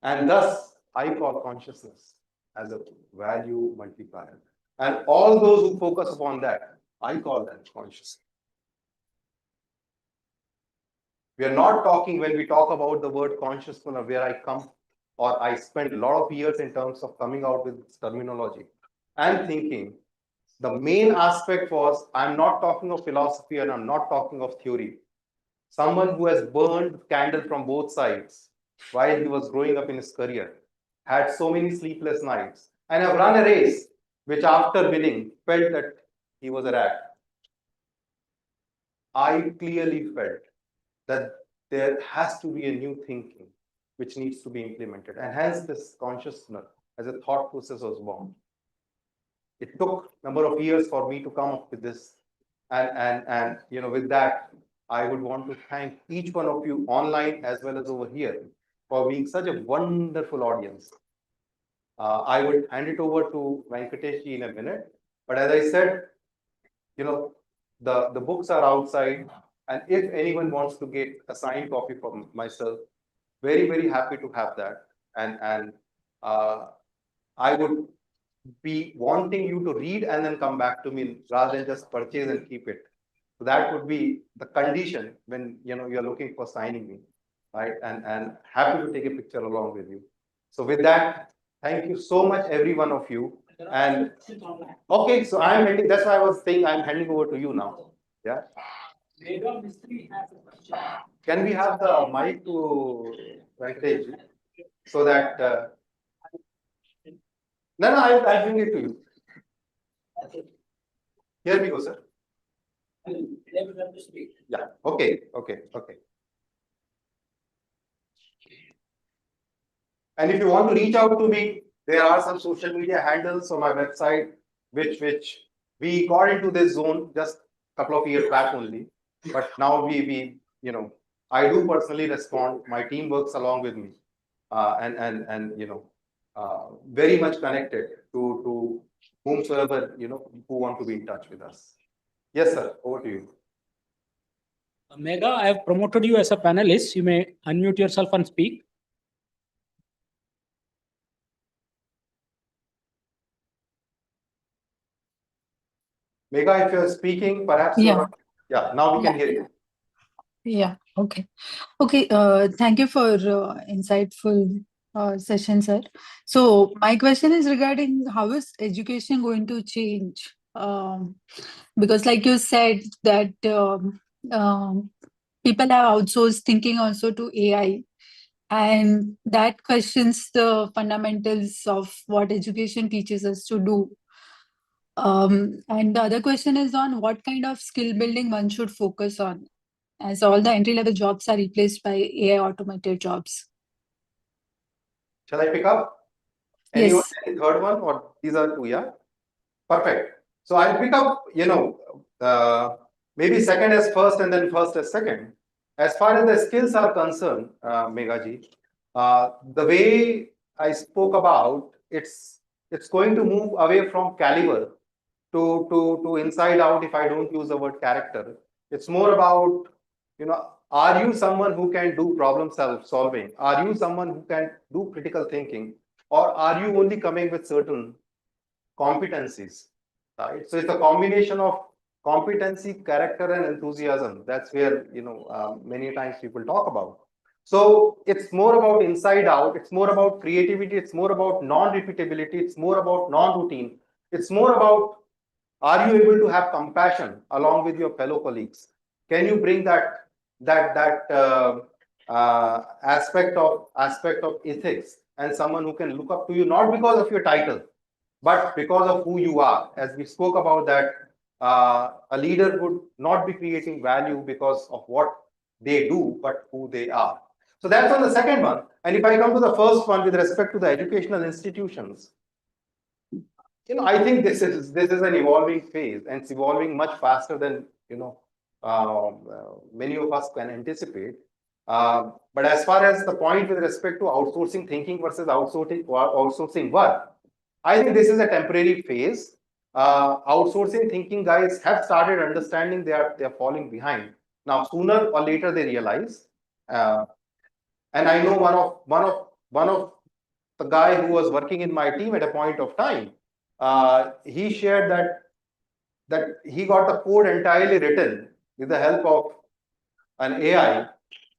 And thus, I call consciousness as a value multiplier. And all those who focus upon that, I call that consciousness. We are not talking, when we talk about the word consciousness, where I come, or I spent a lot of years in terms of coming out with this terminology and thinking, the main aspect was, I'm not talking of philosophy and I'm not talking of theory. Someone who has burned candle from both sides while he was growing up in his career, had so many sleepless nights, and have run a race which after winning felt that he was a rat. I clearly felt that there has to be a new thinking which needs to be implemented, and hence this consciousness as a thought process was born. It took a number of years for me to come up with this, and with that, I would want to thank each one of you online as well as over here for being such a wonderful audience. I would hand it over to Venkatesh in a minute, but as I said, the books are outside, and if anyone wants to get a signed copy from myself, very, very happy to have that. And I would be wanting you to read and then come back to me rather than just purchase and keep it. So that would be the condition when you're looking for signing me, right? And happy to take a picture along with you. So with that, thank you so much, every one of you. And okay, so I'm handing. That's why I was saying I'm handing over to you now. Yeah. Mega Mystery has a question. Can we have the mic to Venkatesh ji, so that, no, I'll bring it to you. Okay. Here we go, sir. They will have to speak. Yeah, okay. And if you want to reach out to me, there are some social media handles on my website, which we got into this zone just a couple of years back only. But now we I do personally respond. My team works along with me, and very much connected to whomsoever who want to be in touch with us. Yes, sir. Over to you. Mega, I have promoted you as a panelist. You may unmute yourself and speak. Megha, if you're speaking, perhaps yeah, now we can hear you. Yeah, okay. Okay, thank you for insightful session, sir. So my question is regarding how is education going to change? Because like you said that people have outsourced thinking also to AI, and that questions the fundamentals of what education teaches us to do. And the other question is on what kind of skill building one should focus on, as all the entry-level jobs are replaced by AI automated jobs. Shall I pick up? Yes. Anyone? Any third one, or these are two? Yeah, perfect. So I'll pick up, maybe second as first and then first as second. As far as the skills are concerned, Megha ji, the way I spoke about, it's going to move away from caliber to inside out. If I don't use the word character, it's more about, are you someone who can do problem solving? Are you someone who can do critical thinking? Or are you only coming with certain competencies? Right? So it's a combination of competency, character, and enthusiasm. That's where, many times people talk about. So it's more about inside out. It's more about creativity. It's more about non-repeatability. It's more about non-routine. It's more about, are you able to have compassion along with your fellow colleagues? Can you bring that aspect of ethics, and someone who can look up to you, not because of your title, but because of who you are? As we spoke about that, a leader would not be creating value because of what they do, but who they are. So that's on the second one. And if I come to the first one with respect to the educational institutions, I think this is an evolving phase, and it's evolving much faster than many of us can anticipate. But as far as the point with respect to outsourcing thinking versus outsourcing work, I think this is a temporary phase. Outsourcing thinking guys have started understanding they are falling behind. Now, sooner or later they realize. And I know one of the guy who was working in my team at a point of time. He shared that he got the code entirely written with the help of an AI,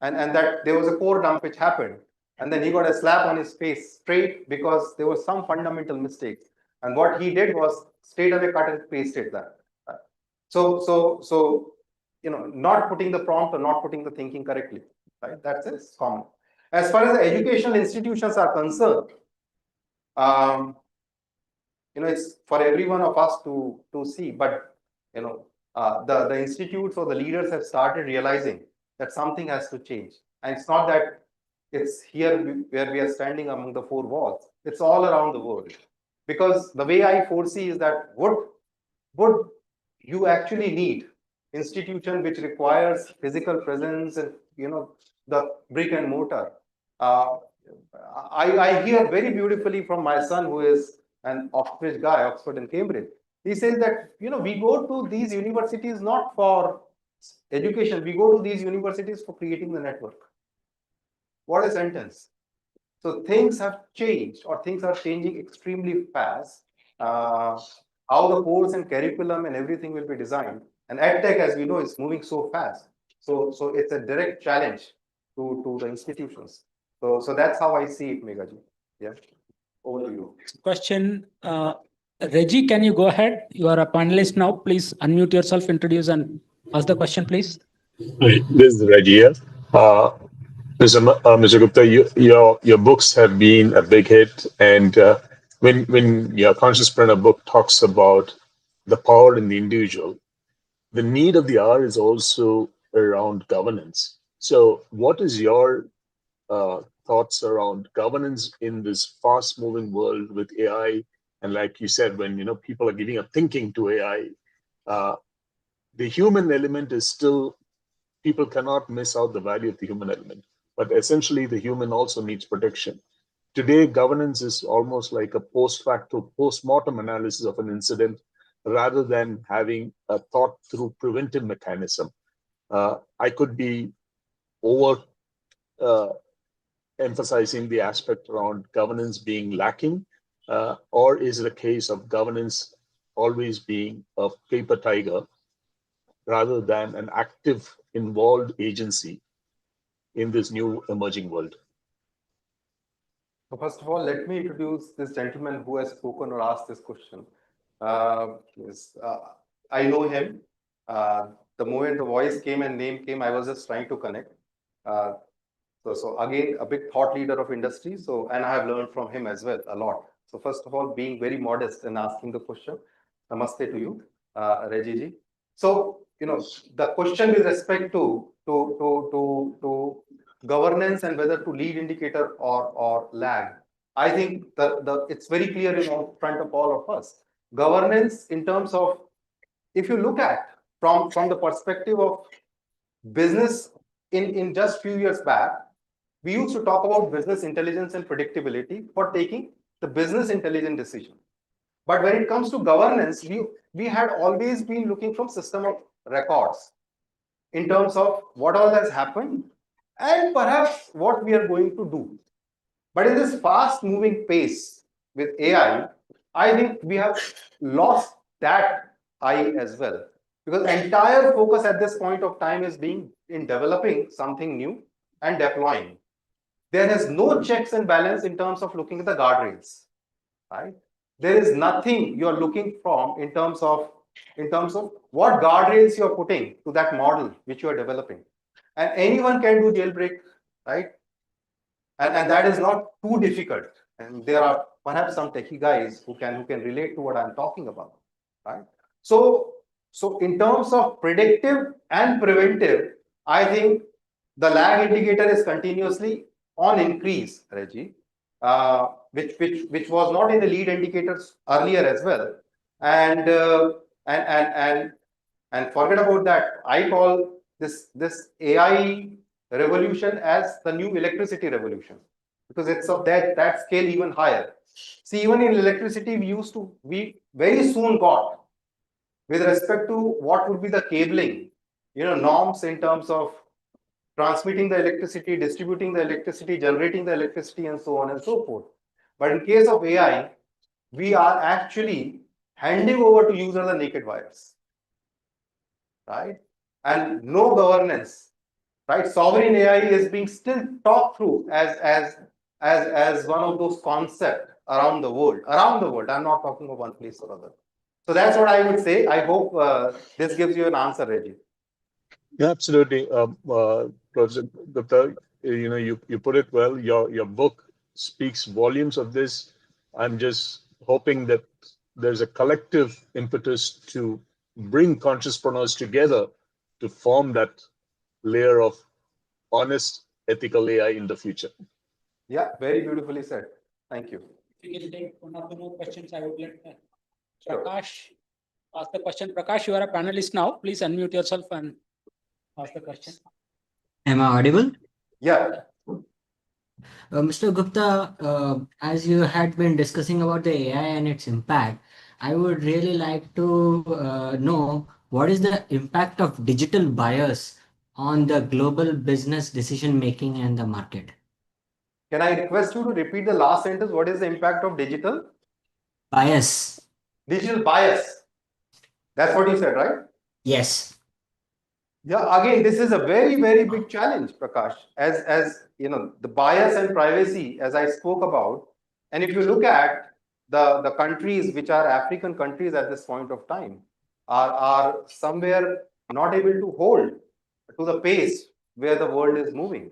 and that there was a core dump which happened, and then he got a slap on his face straight because there was some fundamental mistake, and what he did was straight away cut and pasted that. So not putting the prompt or not putting the thinking correctly, right? That's common. As far as the educational institutions are concerned, it's for every one of us to see, but the institutes or the leaders have started realizing that something has to change. And it's not that it's here where we are standing among the four walls. It's all around the world. Because the way I foresee is that would you actually need institution which requires physical presence and the brick and mortar. I hear very beautifully from my son, who is an Oxford guy, Oxford and Cambridge. He says that we go to these universities not for education, we go to these universities for creating the network. What a sentence. So things have changed, or things are changing extremely fast. How the course and curriculum and everything will be designed. And EdTech, as we know, is moving so fast. So it's a direct challenge to the institutions. So that's how I see it, Megha ji. Yeah. Over to you. Question. Reggie, can you go ahead? You are a panelist now. Please unmute yourself, introduce and Ask the question, please. Hi, this is Reggie here. Mr. Gupta, your books have been a big hit, and when your Consciouspreneur book talks about the power in the individual, the need of the hour is also around governance. So, what is your thoughts around governance in this fast-moving world with AI? And like you said, when people are giving a thinking to AI, uh, the human element is still, people cannot miss out the value of the human element. But essentially, the human also needs protection. Today, governance is almost like a post facto, post-mortem analysis of an incident rather than having a thought through preventive mechanism. I could be over emphasizing the aspect around governance being lacking, or is it a case of governance always being a paper tiger rather than an active, involved agency in this new emerging world? So first of all, let me introduce this gentleman who has spoken or asked this question. I know him. The moment the voice came and name came, I was just trying to connect. So again, a big thought leader of industry. So, and I have learned from him as well a lot. So first of all, being very modest and asking the question, namaste to you, Reggie ji. So, the question with respect to governance and whether to lead indicator or lag, I think it's very clear in front of all of us. Governance in terms of, if you look at from the perspective of business in just few years back, we used to talk about business intelligence and predictability for taking the business intelligent decision. But when it comes to governance, we had always been looking from system of records in terms of what all has happened and perhaps what we are going to do. But in this fast moving pace with AI, I think we have lost that eye as well, because entire focus at this point of time is being in developing something new and deploying. There is no checks and balance in terms of looking at the guardrails, right? There is nothing you're looking from in terms of what guardrails you're putting to that model which you are developing. And anyone can do jailbreak, right? And that is not too difficult. And there are perhaps some techie guys who can relate to what I'm talking about, right? So in terms of predictive and preventive, I think the lag indicator is continuously on increase, Reggie, which was not in the lead indicators earlier as well. And forget about that. I call this AI revolution as the new electricity revolution, because it's of that scale even higher. See, even in electricity, we very soon got, with respect to what would be the cabling, norms in terms of transmitting the electricity, distributing the electricity, generating the electricity, and so on and so forth. But in case of AI, we are actually handing over to user the naked wires, right? And no governance, right? Sovereign AI is being still talked through as one of those concepts around the world. Around the world, I'm not talking of one place or other. So that's what I would say. I hope this gives you an answer, Reggie. Yeah, absolutely. Professor Gupta, you put it well. Your book speaks volumes of this. I'm just hoping that there's a collective impetus to bring consciouspreneurs together to form that layer of honest, ethical AI in the future. Yeah, very beautifully said. Thank you. If you can take one or two more questions, I would let Prakash ask the question. Prakash, you are a panelist now. Please unmute yourself and ask the question. Am I audible? Yeah. Mr. Gupta, as you had been discussing about the AI and its impact, I would really like to know what is the impact of digital bias on the global business decision making and the market? Can I request you to repeat the last sentence? What is the impact of digital bias? Digital bias. That's what you said, right? Yes. Yeah, again, this is a very, very big challenge, Prakash. As you know, the bias and privacy, as I spoke about, and if you look at the countries which are African countries at this point of time, are somewhere not able to hold to the pace where the world is moving.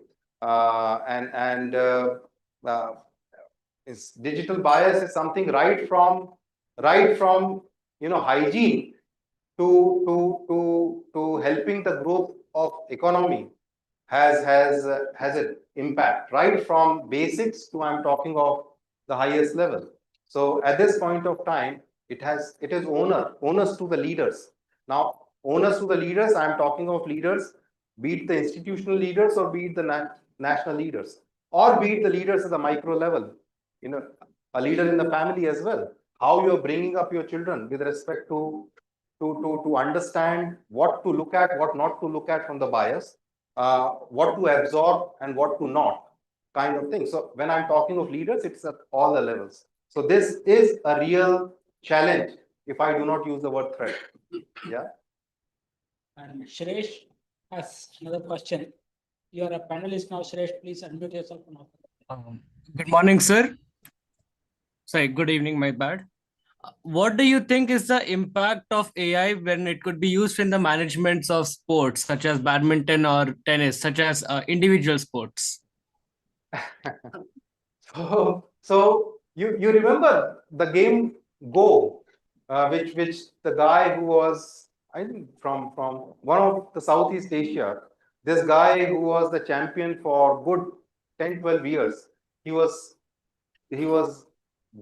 Digital bias is something right from hygiene to helping the growth of economy has an impact right from basics to I'm talking of the highest level. So at this point of time, it is onus to the leaders. Now, onus to the leaders, I'm talking of leaders, be it the institutional leaders or be it the national leaders, or be it the leaders at the micro level, a leader in the family as well. How you're bringing up your children with respect to understand what to look at, what not to look at from the bias, what to absorb and what to not, kind of thing. So when I'm talking of leaders, it's at all the levels. So this is a real challenge if I do not use the word threat. Yeah. And Shresh has another question. You are a panelist now, Shresh. Please unmute yourself. Good morning, sir. Sorry, good evening, my bad. What do you think is the impact of AI when it could be used in the management of sports, such as badminton or tennis, such as individual sports? So you remember the game Go, which the guy who was, I think, from one of the Southeast Asia, this guy who was the champion for good 10-12 years, he was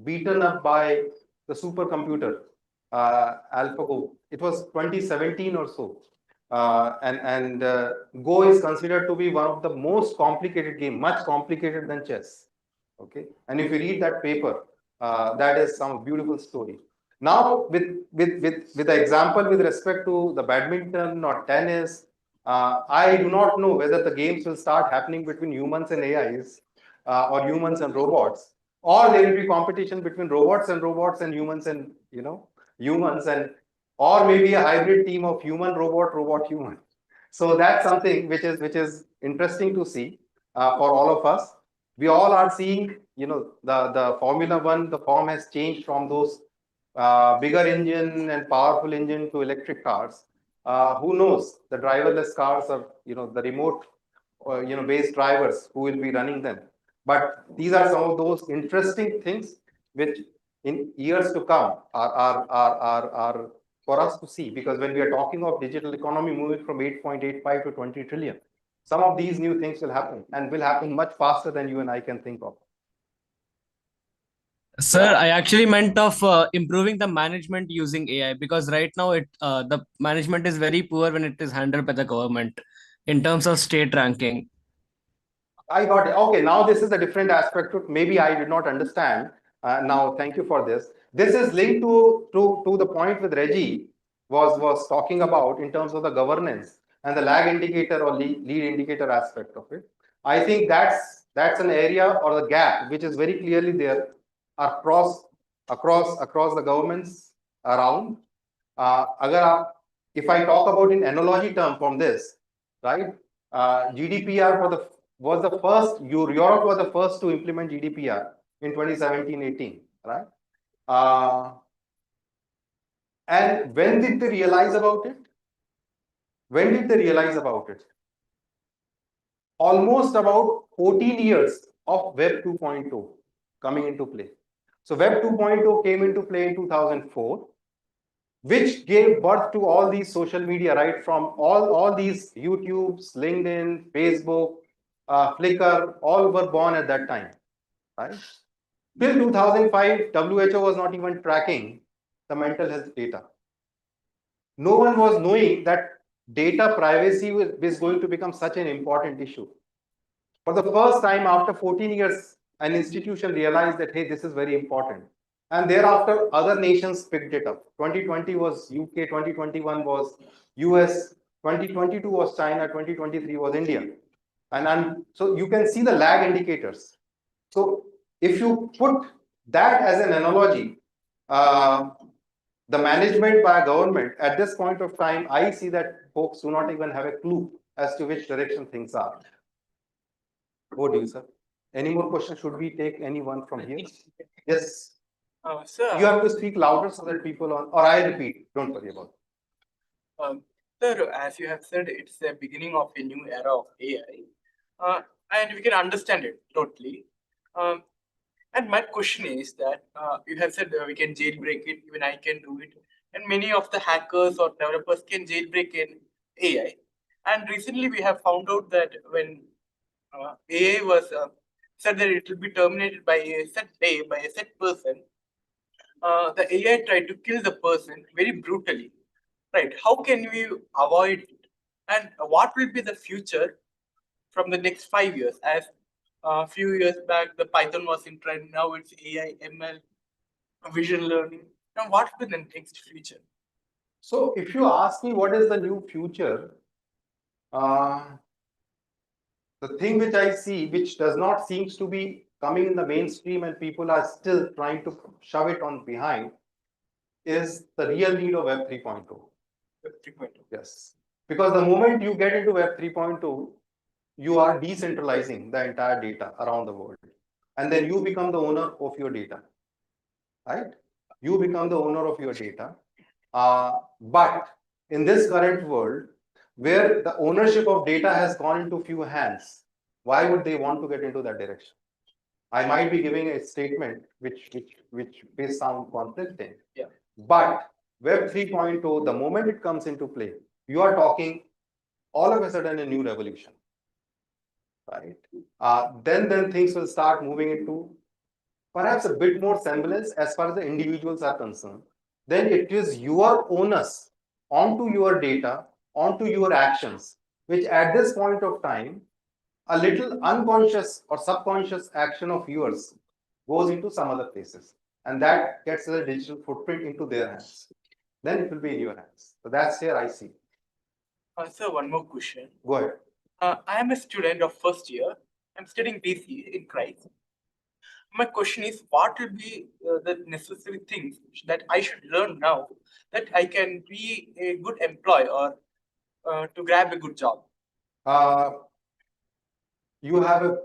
beaten up by the supercomputer AlphaGo. It was 2017 or so. Go is considered to be one of the most complicated game, much complicated than chess. Okay, and if you read that paper, that is some beautiful story. Now, with the example with respect to the badminton or tennis, I do not know whether the games will start happening between humans and AIs, or humans and robots, or there will be competition between robots and humans and humans, and or maybe a hybrid team of human robot human. So that's something which is interesting to see for all of us. We all are seeing, the Formula One, the form has changed from those bigger engine and powerful engine to electric cars. Who knows? The driverless cars are, the remote, based drivers who will be running them. But these are some of those interesting things which in years to come are for us to see, because when we are talking of digital economy moving from 8.85 to 20 trillion, some of these new things will happen and will happen much faster than you and I can think of. Sir, I actually meant of improving the management using AI, because right now the management is very poor when it is handled by the government in terms of state ranking. I got it. Okay, now this is a different aspect. Maybe I did not understand. Now, thank you for this. This is linked to the point with Reggie was talking about in terms of the governance and the lag indicator or lead indicator aspect of it. I think that's an area or the gap which is very clearly there across the governments around. If I talk about in analogy term from this, right? GDPR was the first. Europe was the first to implement GDPR in 2017-18, right? And when did they realize about it? When did they realize about it? Almost about 14 years of Web 2.0 coming into play. So Web 2.0 came into play in 2004, which gave birth to all these social media, right? From all these YouTubes, LinkedIn, Facebook, Flickr, all were born at that time, right? Till 2005, WHO was not even tracking the mental health data. No one was knowing that data privacy is going to become such an important issue. For the first time after 14 years, an institution realized that, hey, this is very important. And thereafter, other nations picked it up. 2020 was UK, 2021 was US, 2022 was China, 2023 was India. And so you can see the lag indicators. So if you put that as an analogy, the management by government at this point of time, I see that folks do not even have a clue as to which direction things are. What do you, sir? Any more questions? Should we take anyone from here? Yes. Sir, You have to speak louder so that people or I repeat. Don't worry about it. Sir, as you have said, it's the beginning of a new era of AI, and we can understand it totally. And my question is that you have said we can jailbreak it, even I can do it, and many of the hackers or developers can jailbreak in AI. And recently, we have found out that when AI was said that it will be terminated by a set day by a set person, the AI tried to kill the person very brutally. Right? How can we avoid it? And what will be the future from the next 5 years? As a few years back, the Python was in trend. Now it's AI, ML, vision learning. Now what will be the next future? So if you ask me what is the new future, uh, the thing which I see, which does not seems to be coming in the mainstream and people are still trying to shove it on behind, is the real need of Web 3.0. Web 3.0. Yes. Because the moment you get into Web 3.0, you are decentralizing the entire data around the world. And then you become the owner of your data. Right? You become the owner of your data. But in this current world, where the ownership of data has gone into few hands, why would they want to get into that direction? I might be giving a statement which may sound conflicting. Yeah. But Web 3.0, the moment it comes into play, you are talking all of a sudden a new revolution. Right? Then things will start moving into perhaps a bit more semblance as far as the individuals are concerned. Then it is your onus onto your data, onto your actions, which at this point of time, a little unconscious or subconscious action of yours goes into some other places. And that gets the digital footprint into their hands. Then it will be in your hands. So that's here I see. Sir, one more question. Go ahead. I am a student of first year. I'm studying BC in Christ. My question is, what will be the necessary things that I should learn now that I can be a good employee or to grab a good job? You have a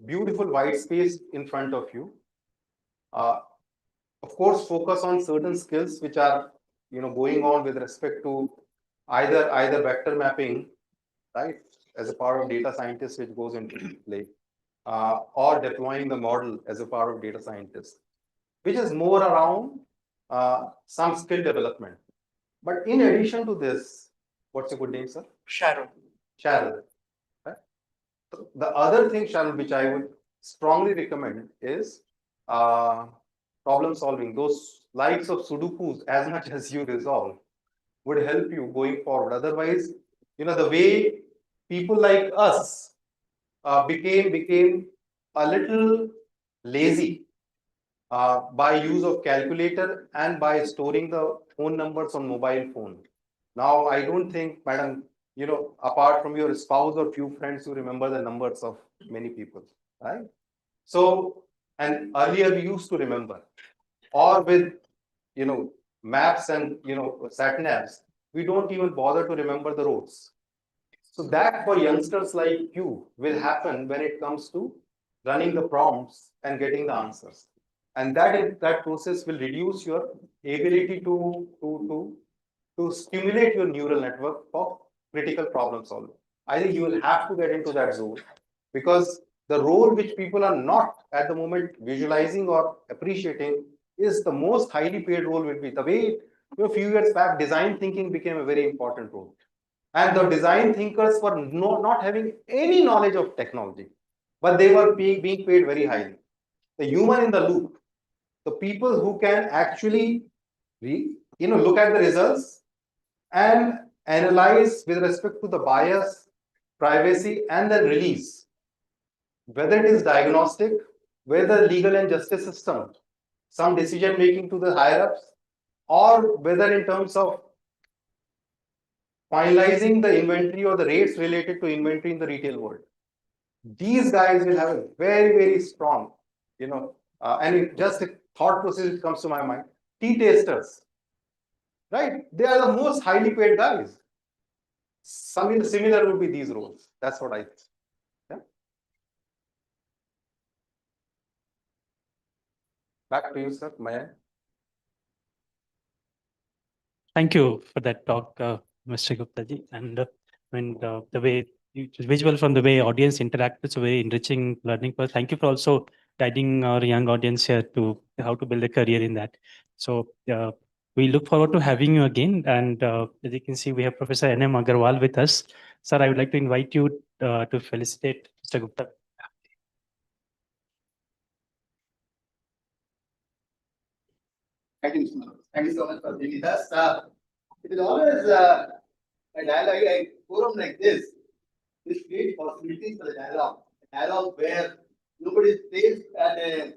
beautiful white space in front of you. Of course, focus on certain skills which are going on with respect to either vector mapping, right, as a part of data scientist, which goes into play, or deploying the model as a part of data scientist, which is more around some skill development. But in addition to this, what's your good name, sir? Sharon. Sharon. Right? The other thing, Sharon, which I would strongly recommend is problem solving. Those likes of Sudokus, as much as you resolve, would help you going forward. Otherwise, the way people like us became a little lazy by use of calculator and by storing the phone numbers on mobile phone. Now, I don't think, madam, apart from your spouse or few friends, you remember the numbers of many people, right? So, and earlier we used to remember, or with, maps and, sat navs, we don't even bother to remember the roads. So that for youngsters like you will happen when it comes to running the prompts and getting the answers. And that process will reduce your ability to stimulate your neural network for critical problem solving. I think you will have to get into that zone because the role which people are not at the moment visualizing or appreciating is the most highly paid role will be. The way a few years back, design thinking became a very important role. And the design thinkers were not having any knowledge of technology, but they were being paid very highly. The human in the loop, the people who can actually look at the results and analyze with respect to the bias, privacy, and then release. Whether it is diagnostic, whether legal and justice system, some decision making to the higher ups, or whether in terms of finalizing the inventory or the rates related to inventory in the retail world. These guys will have a very, very strong, and just a thought process which comes to my mind, tea tasters, right? They are the most highly paid guys. Something similar would be these roles. That's what I think. Yeah. Back to you, sir. Maya. Thank you for that talk. Mr. Gupta ji, and when the way it's visual from the way audience interact, it's a very enriching learning. But thank you for also guiding our young audience here to how to build a career in that. So we look forward to having you again. And as you can see, we have Professor N.M. Agarwal with us. Sir, I would like to invite you to felicitate Mr. Gupta. Thank you, Mr. Manoj. Thank you so much for being with us. It is always a dialogue, a forum like this creates possibilities for the dialogue. A dialogue where nobody stays at a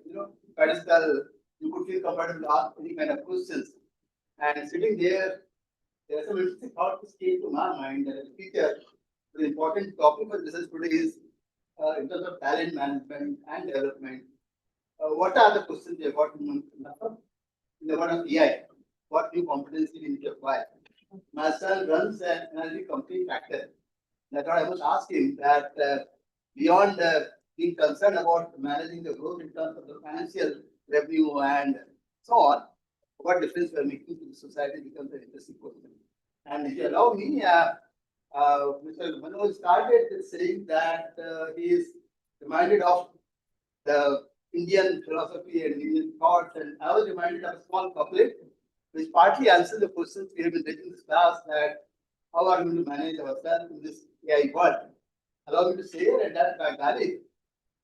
pedestal. You could feel comfortable to ask any kind of questions. And sitting there, there are some interesting thoughts that came to my mind. As a teacher, the important topic for discussion today is in terms of talent management and development. What are the questions we have got in the world of AI? What new competency we need to acquire? My son runs an energy company Factor. That's what I must ask him that beyond being concerned about managing the growth in terms of the financial revenue and so on, what difference we are making to the society becomes an interesting question. And if you allow me, Mr. Manoj started with saying that he is reminded of the Indian philosophy and Indian thoughts, and I was reminded of a small couplet which partly answers the questions we have been taking in this class, that how are we going to manage ourselves in this AI world. Allow me to say it, and that's by Ghalib,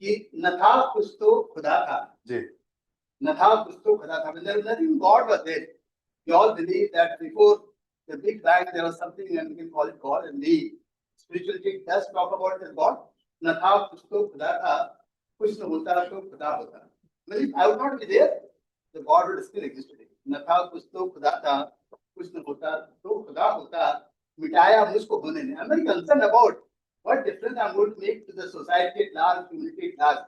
कि न था कुछ तो खुदा था, न था कुछ तो खुदा था. When there was nothing, God was there. We all believe that before the Big Bang there was something, and we can call it God, and the spirituality does talk about the God. न था कुछ तो खुदा था, कुछ न होता तो खुदा होता. Well, if I would not be there, the God would still exist today. न था कुछ तो खुदा था, कुछ न होता तो खुदा होता. मिटाया मुझको होने ने. I'm very concerned about what difference I'm going to make to the society at large, community at large.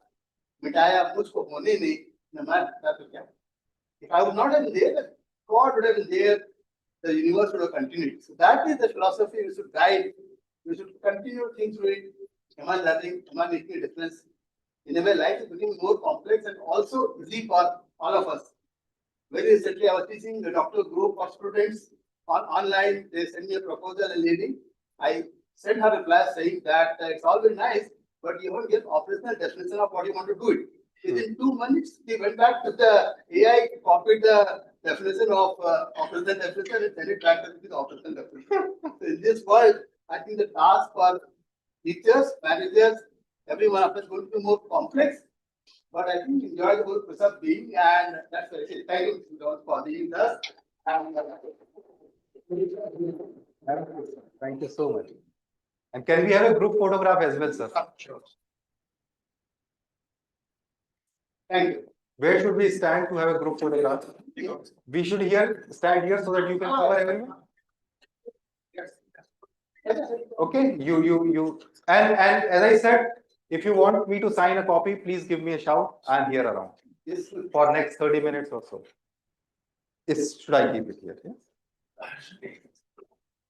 मिटाया मुझको होने ने, न मैं था तो क्या. If I would not have been there, God would have been there. The universe would have continued. So that is the philosophy we should guide. We should continue things through it. Am I learning? Am I making a difference? In a way, life is becoming more complex and also easy for all of us. Very recently, I was teaching a doctoral group of students online. They sent me a proposal, a lady. I sent her a reply saying that it's all very nice, but you won't get operational definition of what you want to do it. Within 2 months, they went back to the AI, copied the definition of operational definition and sent it back to the operational definition. So in this world, I think the task for teachers, managers, everyone of us going to be more complex, but I think enjoy the whole process of being, and that's what I say. Thank you, Mr. George, for being with us. Thank you so much. And can we have a group photograph as well, sir? Sure. Thank you. Where should we stand to have a group photograph? We should stand here so that you can cover everyone. Okay, you, and as I said, if you want me to sign a copy, please give me a shout. I'm here around for next 30 minutes or so. Should I keep it here? Yes?